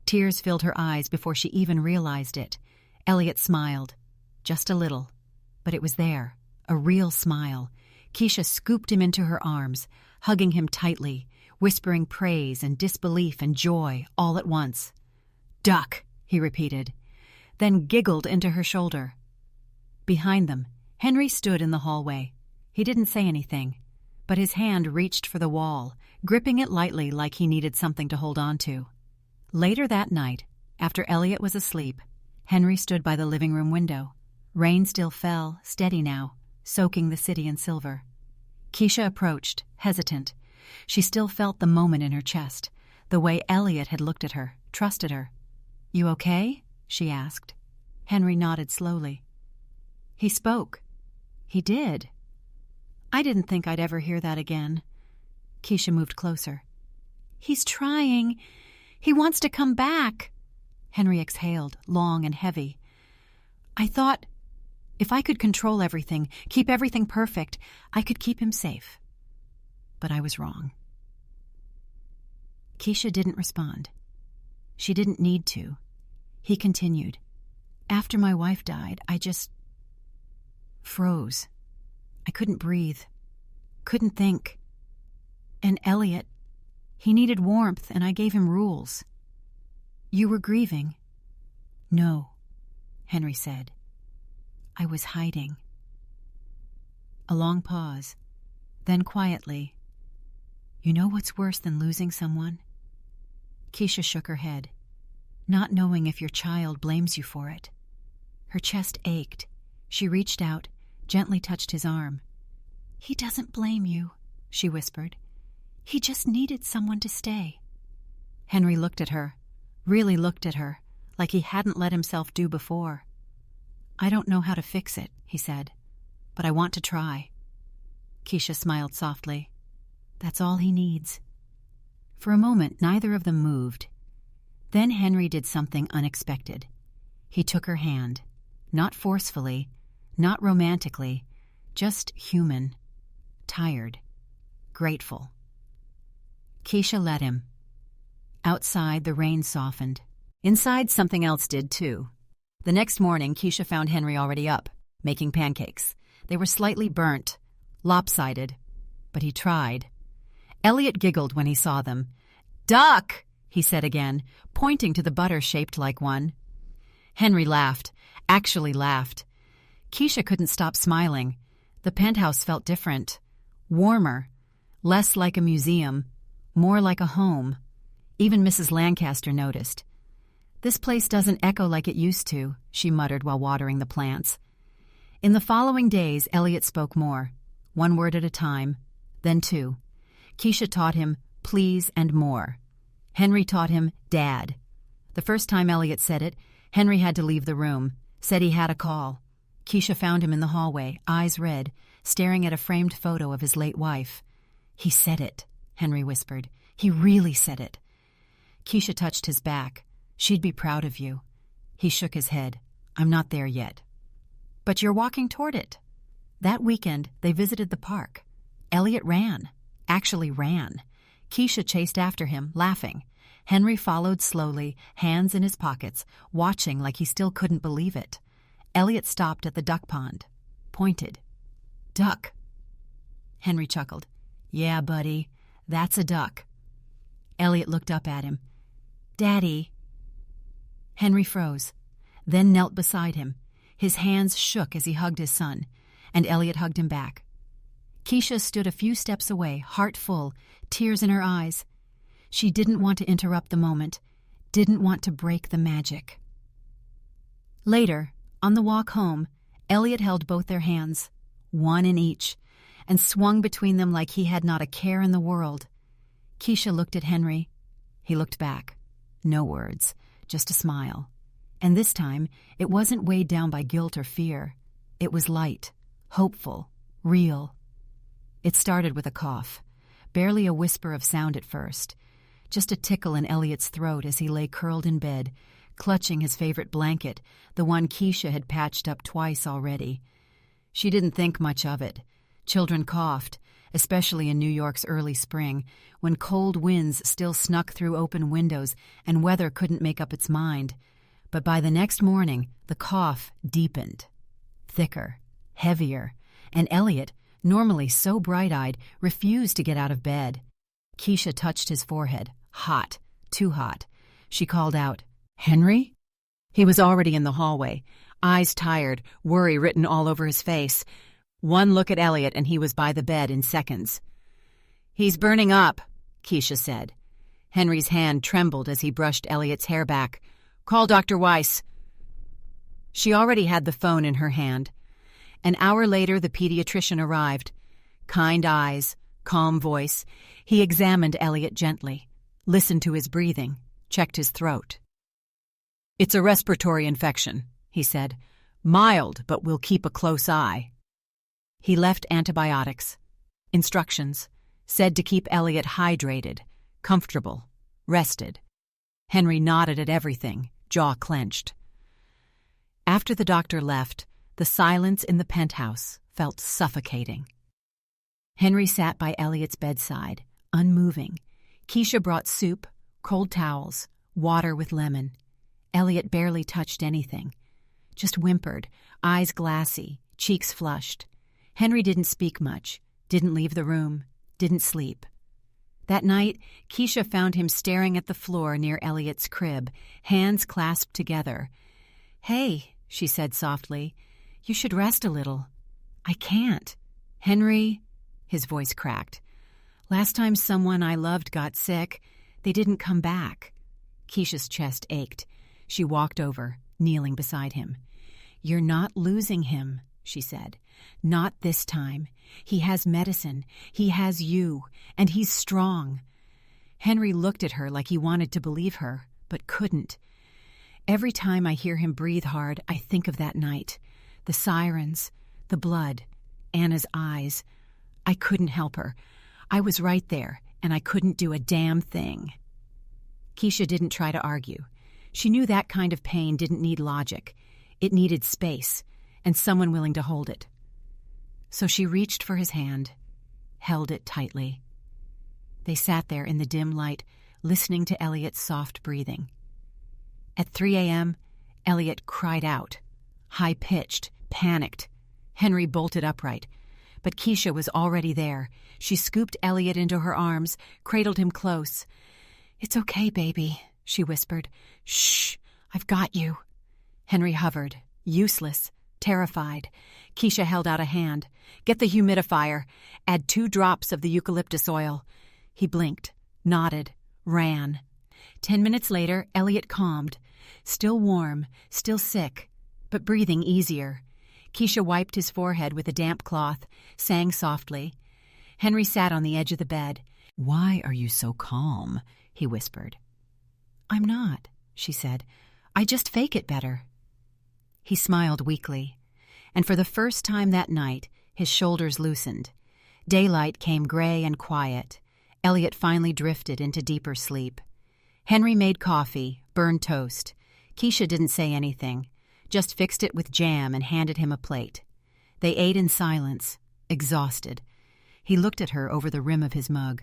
S1: Tears filled her eyes before she even realized it. Elliot smiled, just a little, But it was there, a real smile. Keisha scooped him into her arms, hugging him tightly, whispering praise and disbelief and joy all at once. "Duck," he repeated, then giggled into her shoulder. Behind them, Henry stood in the hallway. He didn't say anything, but his hand reached for the wall, gripping it lightly like he needed something to hold on to. Later that night, after Elliot was asleep, Henry stood by the living room window. Rain still fell, steady now, soaking the city in silver. Keisha approached, hesitant. She still felt the moment in her chest, the way Elliot had looked at her, trusted her. "You okay?" she asked. Henry nodded slowly. "He spoke. He did. I didn't think I'd ever hear that again." Keisha moved closer. "He's trying. He wants to come back." Henry exhaled, long and heavy. "I thought if I could control everything, keep everything perfect, I could keep him safe. But I was wrong." Keisha didn't respond. She didn't need to. He continued. "After my wife died, I just froze. I couldn't breathe, couldn't think. And Elliot, he needed warmth, and I gave him rules." "You were grieving?" "No," Henry said. "I was hiding." A long pause. Then quietly, "You know what's worse than losing someone?" Keisha shook her head, not knowing if your child blames you for it. Her chest ached. She reached out, gently touched his arm. "He doesn't blame you," she whispered. "He just needed someone to stay." Henry looked at her, really looked at her, like he hadn't let himself do before. "I don't know how to fix it," he said, "but I want to try." Keisha smiled softly. "That's all he needs." For a moment, neither of them moved. Then Henry did something unexpected. He took her hand, not forcefully, not romantically, just human, tired, grateful. Keisha let him. Outside, the rain softened. Inside, something else did too. The next morning, Keisha found Henry already up, making pancakes. They were slightly burnt, lopsided, but he tried. Elliot giggled when he saw them. "Duck!" he said again, pointing to the butter shaped like one. Henry laughed, actually laughed. Keisha couldn't stop smiling. The penthouse felt different, warmer, less like a museum, more like a home. Even Mrs. Lancaster noticed. "This place doesn't echo like it used to," she muttered while watering the plants. In the following days, Elliot spoke more, one word at a time, then two. Keisha taught him please and more. Henry taught him Dad. The first time Elliot said it, Henry had to leave the room, said he had a call. Keisha found him in the hallway, eyes red, staring at a framed photo of his late wife. "He said it," Henry whispered. "He really said it." Keisha touched his back. "She'd be proud of you." He shook his head. "I'm not there yet." "But you're walking toward it." That weekend, they visited the park. Elliot ran, actually ran. Keisha chased after him, laughing. Henry followed slowly, hands in his pockets, watching like he still couldn't believe it. Elliot stopped at the duck pond, pointed. "Duck." Henry chuckled. "Yeah, buddy, that's a duck." Elliot looked up at him. "Daddy." Henry froze, then knelt beside him. His hands shook as he hugged his son, and Elliot hugged him back. Keisha stood a few steps away, heart full, tears in her eyes. She didn't want to interrupt the moment, didn't want to break the magic. Later, on the walk home, Elliot held both their hands, one in each, and swung between them like he had not a care in the world. Keisha looked at Henry. He looked back. No words, just a smile. And this time, it wasn't weighed down by guilt or fear. It was light, hopeful, real. It started with a cough, barely a whisper of sound at first, just a tickle in Elliot's throat as he lay curled in bed, clutching his favorite blanket, the one Keisha had patched up twice already. She didn't think much of it. Children coughed, especially in New York's early spring, when cold winds still snuck through open windows and weather couldn't make up its mind. But by the next morning, the cough deepened. Thicker, heavier, and Elliot, normally so bright-eyed, refused to get out of bed. Keisha touched his forehead. Hot. Too hot. She called out, "Henry?" He was already in the hallway, eyes tired, worry written all over his face. One look at Elliot and he was by the bed in seconds. "He's burning up," Keisha said. Henry's hand trembled as he brushed Elliot's hair back. "Call Dr. Weiss." She already had the phone in her hand. An hour later, the pediatrician arrived. Kind eyes, calm voice. He examined Elliot gently, listened to his breathing, checked his throat. "It's a respiratory infection," he said. "Mild, but we'll keep a close eye." He left antibiotics, instructions, said to keep Elliot hydrated, comfortable, rested. Henry nodded at everything, jaw clenched. After the doctor left, the silence in the penthouse felt suffocating. Henry sat by Elliot's bedside, unmoving. Keisha brought soup, cold towels, water with lemon. Elliot barely touched anything, just whimpered, eyes glassy, cheeks flushed. Henry didn't speak much, didn't leave the room, didn't sleep. That night, Keisha found him staring at the floor near Elliot's crib, hands clasped together. "Hey," she said softly, "you should rest a little." "I can't." "Henry," his voice cracked. "Last time someone I loved got sick, they didn't come back." Keisha's chest ached. She walked over, kneeling beside him. "You're not losing him," she said. "Not this time. He has medicine. He has you. And he's strong." Henry looked at her like he wanted to believe her, but couldn't. "Every time I hear him breathe hard, I think of that night. The sirens, the blood, Anna's eyes. I couldn't help her. I was right there, and I couldn't do a damn thing." Keisha didn't try to argue. She knew that kind of pain didn't need logic. It needed space, and someone willing to hold it. So she reached for his hand, held it tightly. They sat there in the dim light, listening to Elliot's soft breathing. At 3 a.m., Elliot cried out, high-pitched, panicked. Henry bolted upright. But Keisha was already there. She scooped Elliot into her arms, cradled him close. "It's okay, baby," she whispered. "Shh, I've got you." Henry hovered, useless, terrified. Keisha held out a hand. "Get the humidifier. Add 2 drops of the eucalyptus oil." He blinked, nodded, ran. 10 minutes later, Elliot calmed. Still warm, still sick, but breathing easier. Keisha wiped his forehead with a damp cloth, sang softly. Henry sat on the edge of the bed. "Why are you so calm?" he whispered. "I'm not," she said. "I just fake it better." He smiled weakly, and for the first time that night, his shoulders loosened. Daylight came gray and quiet. Elliot finally drifted into deeper sleep. Henry made coffee, burned toast. Keisha didn't say anything, just fixed it with jam and handed him a plate. They ate in silence, exhausted. He looked at her over the rim of his mug.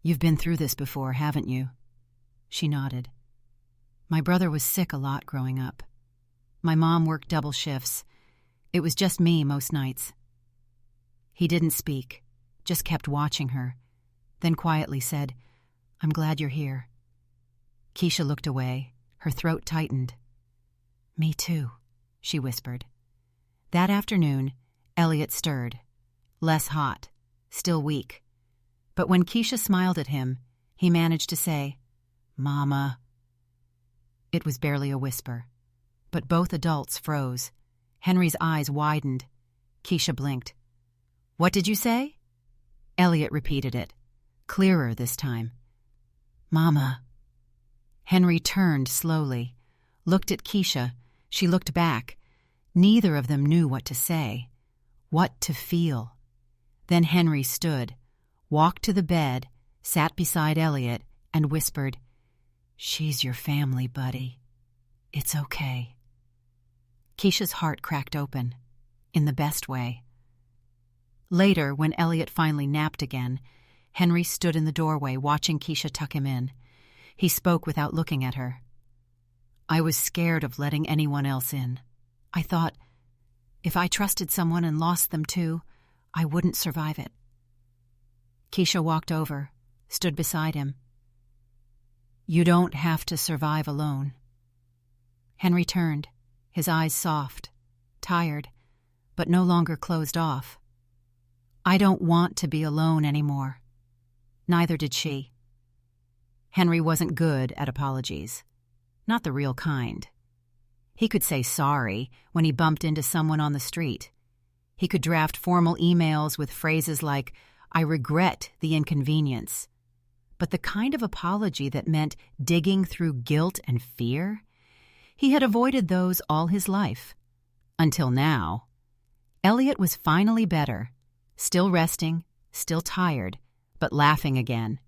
S1: "You've been through this before, haven't you?" She nodded. "My brother was sick a lot growing up. My mom worked double shifts. It was just me most nights." He didn't speak, just kept watching her, then quietly said, "I'm glad you're here." Keisha looked away, her throat tightened. "Me too," she whispered. That afternoon, Elliot stirred, less hot, still weak. But when Keisha smiled at him, he managed to say, "Mama." It was barely a whisper, but both adults froze. Henry's eyes widened. Keisha blinked. "What did you say?" Elliot repeated it, clearer this time. "Mama." Henry turned slowly, looked at Keisha. She looked back. Neither of them knew what to say, what to feel. Then Henry stood, walked to the bed, sat beside Elliot, and whispered, "She's your family, buddy. It's okay." Keisha's heart cracked open, in the best way. Later, when Elliot finally napped again, Henry stood in the doorway watching Keisha tuck him in. He spoke without looking at her. "I was scared of letting anyone else in. I thought, If I trusted someone and lost them too, I wouldn't survive it. Keisha walked over, stood beside him. You don't have to survive alone. Henry turned, his eyes soft, tired, but no longer closed off. I don't want to be alone anymore. Neither did she. Henry wasn't good at apologies. Not the real kind. He could say sorry when he bumped into someone on the street. He could draft formal emails with phrases like, I regret the inconvenience. But the kind of apology that meant digging through guilt and fear, he had avoided those all his life. Until now. Elliot was finally better, still resting, still tired, but laughing again,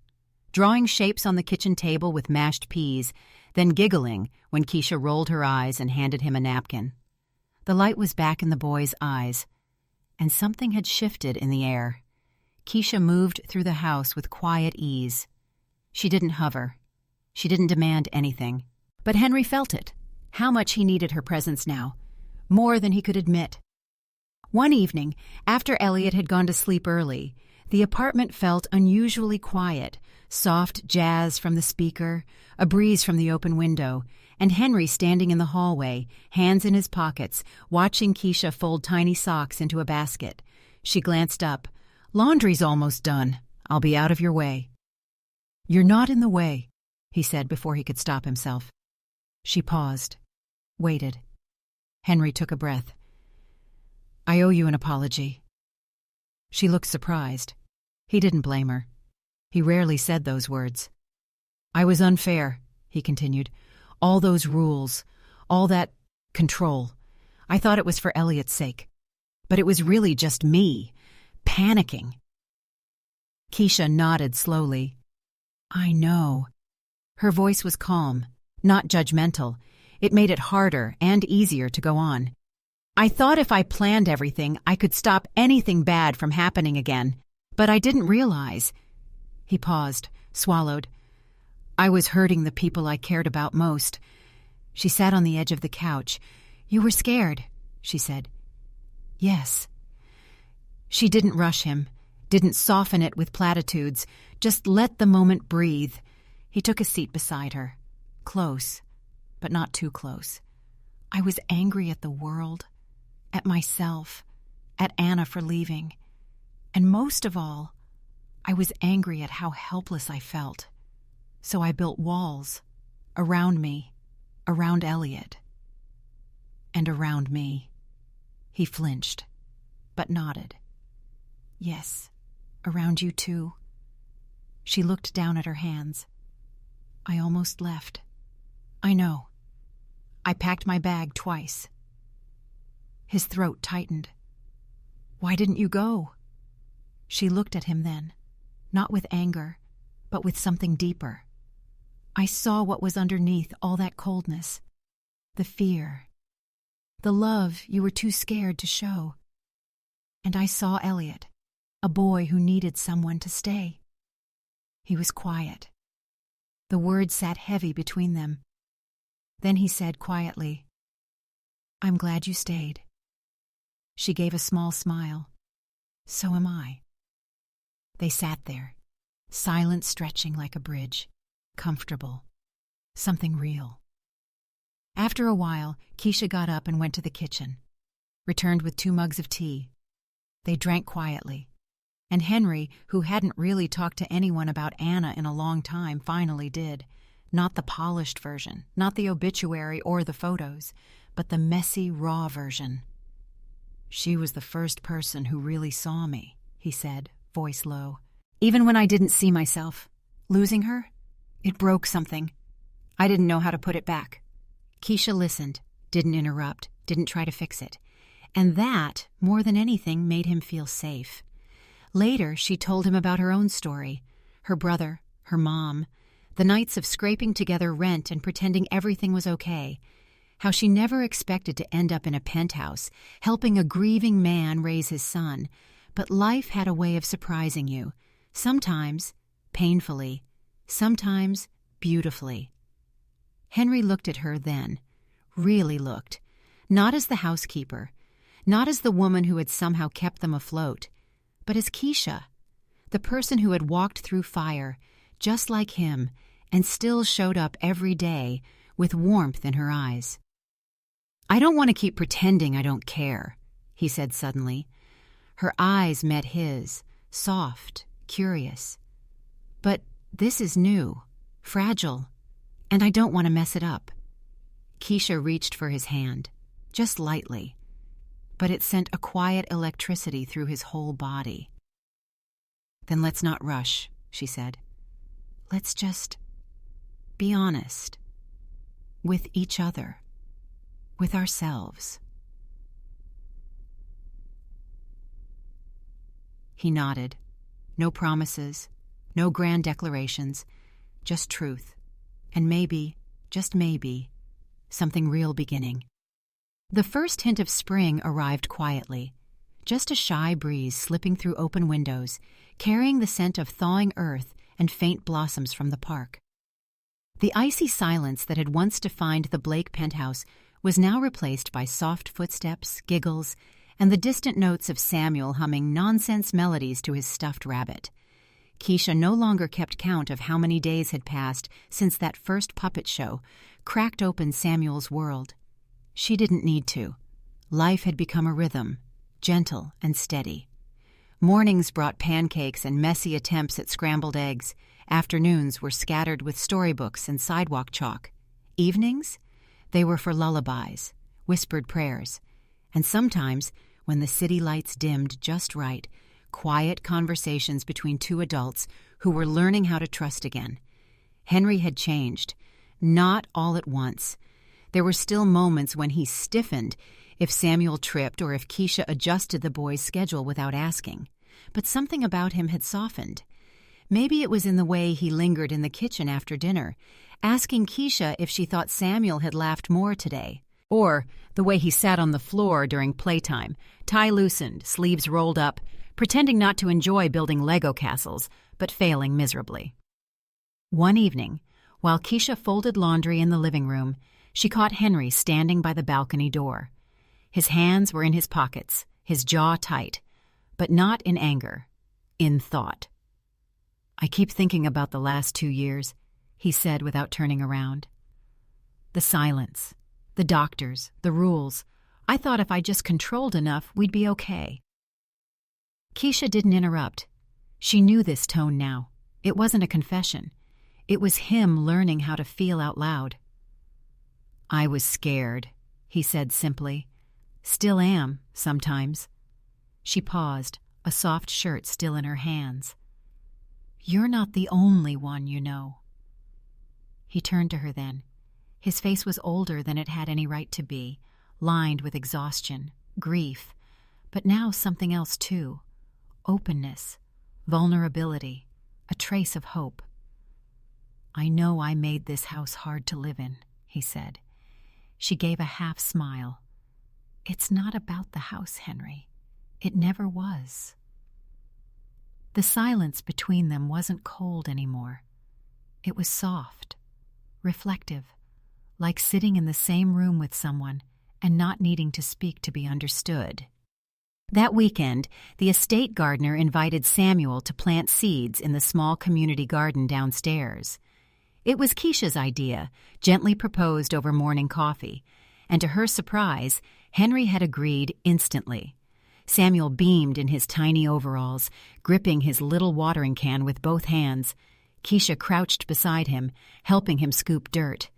S1: drawing shapes on the kitchen table with mashed peas, then giggling when Keisha rolled her eyes and handed him a napkin. The light was back in the boy's eyes, and something had shifted in the air. Keisha moved through the house with quiet ease. She didn't hover. She didn't demand anything. But Henry felt it, how much he needed her presence now, more than he could admit. One evening, after Elliot had gone to sleep early, the apartment felt unusually quiet, soft jazz from the speaker, a breeze from the open window, and Henry standing in the hallway, hands in his pockets, watching Keisha fold tiny socks into a basket. She glanced up. Laundry's almost done. I'll be out of your way. You're not in the way, he said before he could stop himself. She paused, waited. Henry took a breath. I owe you an apology. She looked surprised. He didn't blame her. He rarely said those words. I was unfair, he continued. All those rules, all that control. I thought it was for Elliot's sake. But it was really just me, panicking. Keisha nodded slowly. I know. Her voice was calm, not judgmental. It made it harder and easier to go on. I thought if I planned everything, I could stop anything bad from happening again. But I didn't realize. He paused, swallowed. I was hurting the people I cared about most. She sat on the edge of the couch. You were scared, she said. Yes. She didn't rush him, didn't soften it with platitudes, just let the moment breathe. He took a seat beside her, close, but not too close. I was angry at the world, at myself, at Anna for leaving. And most of all, I was angry at how helpless I felt. So I built walls around me, around Elliot, and around me. He flinched, but nodded. Yes, around you too. She looked down at her hands. I almost left. I know. I packed my bag twice. His throat tightened. Why didn't you go? She looked at him then, not with anger, but with something deeper. I saw what was underneath all that coldness. The fear. The love you were too scared to show. And I saw Elliot, a boy who needed someone to stay. He was quiet. The words sat heavy between them. Then he said quietly, I'm glad you stayed. She gave a small smile. So am I. They sat there, silence stretching like a bridge, comfortable, something real. After a while, Keisha got up and went to the kitchen, returned with 2 mugs of tea. They drank quietly, and Henry, who hadn't really talked to anyone about Anna in a long time, finally did. Not the polished version, not the obituary or the photos, but the messy, raw version. She was the first person who really saw me, he said, voice low. Even when I didn't see myself. Losing her? It broke something. I didn't know how to put it back. Keisha listened, didn't interrupt, didn't try to fix it. And that, more than anything, made him feel safe. Later, she told him about her own story, her brother, her mom, the nights of scraping together rent and pretending everything was okay, how she never expected to end up in a penthouse, helping a grieving man raise his son. But life had a way of surprising you, sometimes painfully, sometimes beautifully. Henry looked at her then, really looked, not as the housekeeper, not as the woman who had somehow kept them afloat, but as Keisha, the person who had walked through fire, just like him, and still showed up every day with warmth in her eyes. "I don't want to keep pretending I don't care," he said suddenly. Her eyes met his, soft, curious. "But this is new, fragile, and I don't want to mess it up." Keisha reached for his hand, just lightly, but it sent a quiet electricity through his whole body. "Then let's not rush," she said. "Let's just be honest. With each other. With ourselves." He nodded. No promises, no grand declarations, just truth. And maybe, just maybe, something real beginning. The first hint of spring arrived quietly, just a shy breeze slipping through open windows, carrying the scent of thawing earth and faint blossoms from the park. The icy silence that had once defined the Blake penthouse was now replaced by soft footsteps, giggles, and the distant notes of Samuel humming nonsense melodies to his stuffed rabbit. Keisha no longer kept count of how many days had passed since that first puppet show cracked open Samuel's world. She didn't need to. Life had become a rhythm, gentle and steady. Mornings brought pancakes and messy attempts at scrambled eggs. Afternoons were scattered with storybooks and sidewalk chalk. Evenings? They were for lullabies, whispered prayers, and sometimes, when the city lights dimmed just right, quiet conversations between two adults who were learning how to trust again. Henry had changed, not all at once. There were still moments when he stiffened if Samuel tripped or if Keisha adjusted the boy's schedule without asking. But something about him had softened. Maybe it was in the way he lingered in the kitchen after dinner, asking Keisha if she thought Samuel had laughed more today, or the way he sat on the floor during playtime, tie loosened, sleeves rolled up, pretending not to enjoy building Lego castles, but failing miserably. One evening, while Keisha folded laundry in the living room, she caught Henry standing by the balcony door. His hands were in his pockets, his jaw tight, but not in anger, in thought. "I keep thinking about the last 2 years," he said without turning around. "The silence, the doctors, the rules. I thought if I just controlled enough, we'd be okay." Keisha didn't interrupt. She knew this tone now. It wasn't a confession. It was him learning how to feel out loud. "I was scared," he said simply. "Still am, sometimes." She paused, a soft shirt still in her hands. "You're not the only one, you know." He turned to her then. His face was older than it had any right to be, lined with exhaustion, grief, but now something else too. Openness, vulnerability, a trace of hope. "I know I made this house hard to live in," he said. She gave a half smile. "It's not about the house, Henry. It never was." The silence between them wasn't cold anymore. It was soft, reflective, like sitting in the same room with someone and not needing to speak to be understood. That weekend, the estate gardener invited Samuel to plant seeds in the small community garden downstairs. It was Keisha's idea, gently proposed over morning coffee, and to her surprise, Henry had agreed instantly. Samuel beamed in his tiny overalls, gripping his little watering can with both hands. Keisha crouched beside him, helping him scoop dirt.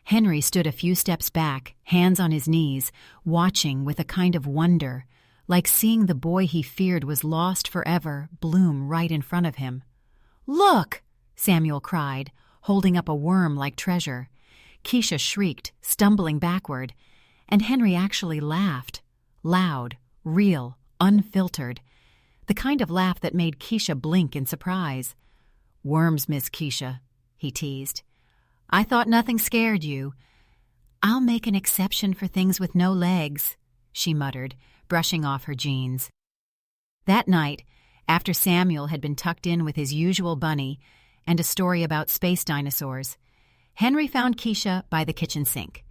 S1: Henry stood a few steps back, hands on his knees, watching with a kind of wonder, like seeing the boy he feared was lost forever bloom right in front of him. "Look!" Samuel cried, holding up a worm-like treasure. Keisha shrieked, stumbling backward, and Henry actually laughed, loud, real, unfiltered, the kind of laugh that made Keisha blink in surprise. "Worms, Miss Keisha," he teased. "I thought nothing scared you." "I'll make an exception for things with no legs," she muttered, brushing off her jeans. That night, after Samuel had been tucked in with his usual bunny and a story about space dinosaurs, Henry found Keisha by the kitchen sink.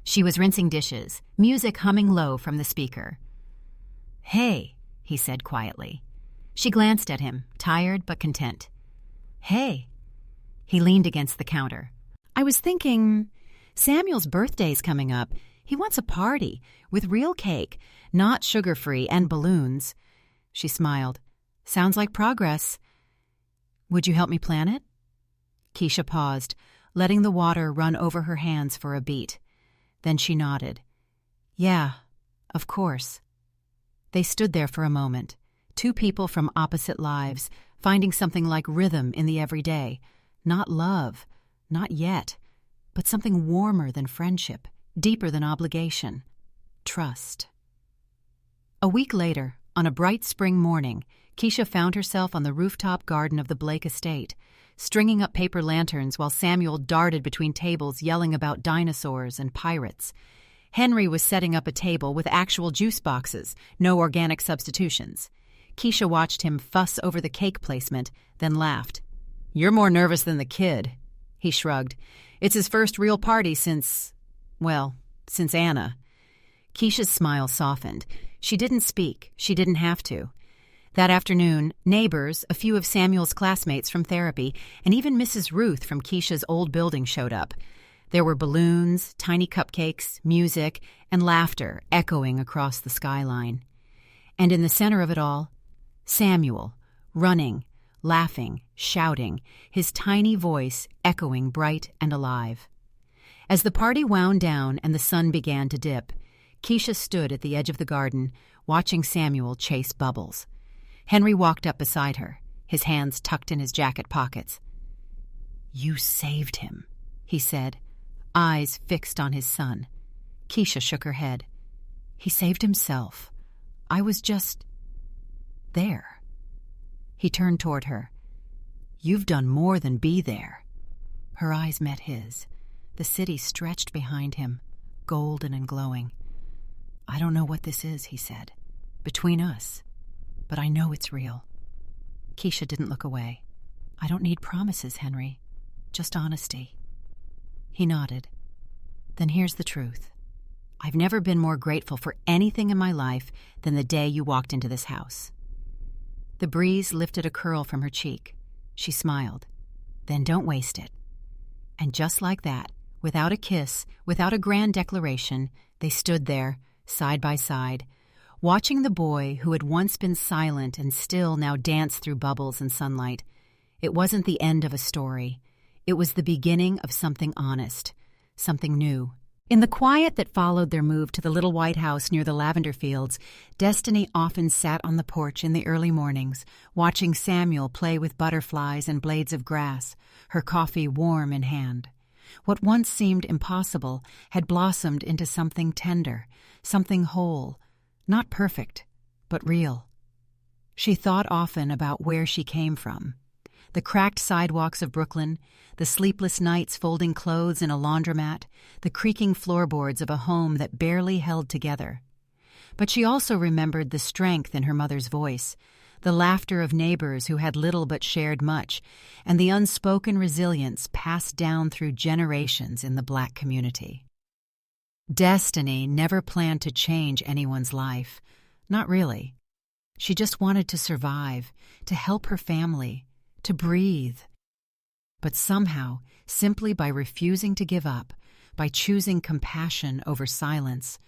S1: She was rinsing dishes, music humming low from the speaker. "Hey," he said quietly. She glanced at him, tired but content. "Hey." He leaned against the counter. "I was thinking, Samuel's birthday's coming up. He wants a party, with real cake, not sugar-free, and balloons." She smiled. "Sounds like progress. Would you help me plan it?" Keisha paused, letting the water run over her hands for a beat. Then she nodded. "Yeah, of course." They stood there for a moment, two people from opposite lives, finding something like rhythm in the everyday. Not love, not yet, but something warmer than friendship, deeper than obligation. Trust. A week later, on a bright spring morning, Keisha found herself on the rooftop garden of the Blake estate, stringing up paper lanterns while Samuel darted between tables yelling about dinosaurs and pirates. Henry was setting up a table with actual juice boxes, no organic substitutions. Keisha watched him fuss over the cake placement, then laughed. "You're more nervous than the kid." He shrugged. "It's his first real party since Anna." Keisha's smile softened. She didn't speak. She didn't have to. That afternoon, neighbors, a few of Samuel's classmates from therapy, and even Mrs. Ruth from Keisha's old building showed up. There were balloons, tiny cupcakes, music, and laughter echoing across the skyline. And in the center of it all, Samuel, running, laughing, shouting, his tiny voice echoing bright and alive. As the party wound down and the sun began to dip, Keisha stood at the edge of the garden, watching Samuel chase bubbles. Henry walked up beside her, his hands tucked in his jacket pockets. "You saved him," he said, eyes fixed on his son. Keisha shook her head. "He saved himself. I was just there." He turned toward her. "You've done more than be there." Her eyes met his. The city stretched behind him, golden and glowing. "I don't know what this is," he said, "between us, but I know it's real." Keisha didn't look away. "I don't need promises, Henry, just honesty." He nodded. "Then here's the truth. I've never been more grateful for anything in my life than the day you walked into this house." The breeze lifted a curl from her cheek. She smiled. "Then don't waste it." And just like that, without a kiss, without a grand declaration, they stood there, side by side, watching the boy who had once been silent and still now danced through bubbles and sunlight. It wasn't the end of a story. It was the beginning of something honest, something new. In the quiet that followed their move to the little white house near the lavender fields, Destiny often sat on the porch in the early mornings, watching Samuel play with butterflies and blades of grass, her coffee warm in hand. What once seemed impossible had blossomed into something tender, something whole, not perfect, but real. She thought often about where she came from. The cracked sidewalks of Brooklyn, the sleepless nights folding clothes in a laundromat, the creaking floorboards of a home that barely held together. But she also remembered the strength in her mother's voice, the laughter of neighbors who had little but shared much, and the unspoken resilience passed down through generations in the Black community. Destiny never planned to change anyone's life. Not really. She just wanted to survive, to help her family, to breathe. But somehow, simply by refusing to give up, by choosing compassion over silence,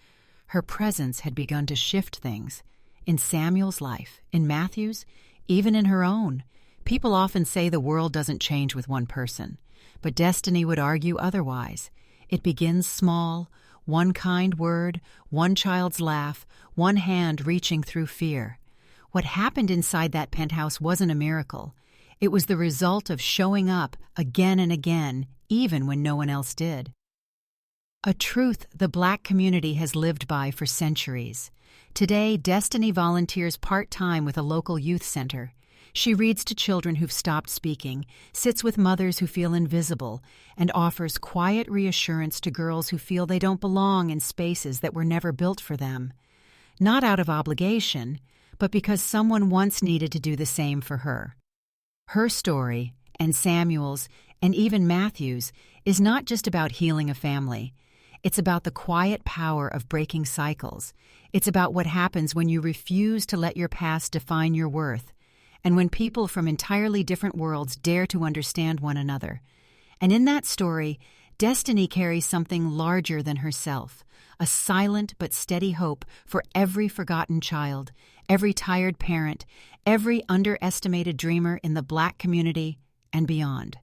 S1: her presence had begun to shift things. In Samuel's life, in Matthew's, even in her own. People often say the world doesn't change with one person, but Destiny would argue otherwise. It begins small, one kind word, one child's laugh, one hand reaching through fear. What happened inside that penthouse wasn't a miracle. It was the result of showing up again and again, even when no one else did. A truth the Black community has lived by for centuries. Today, Destiny volunteers part-time with a local youth center. She reads to children who've stopped speaking, sits with mothers who feel invisible, and offers quiet reassurance to girls who feel they don't belong in spaces that were never built for them. Not out of obligation, but because someone once needed to do the same for her. Her story, and Samuel's, and even Matthew's, is not just about healing a family. It's about the quiet power of breaking cycles. It's about what happens when you refuse to let your past define your worth, and when people from entirely different worlds dare to understand one another. And in that story, Destiny carries something larger than herself, a silent but steady hope for every forgotten child, every tired parent, every underestimated dreamer in the Black community and beyond.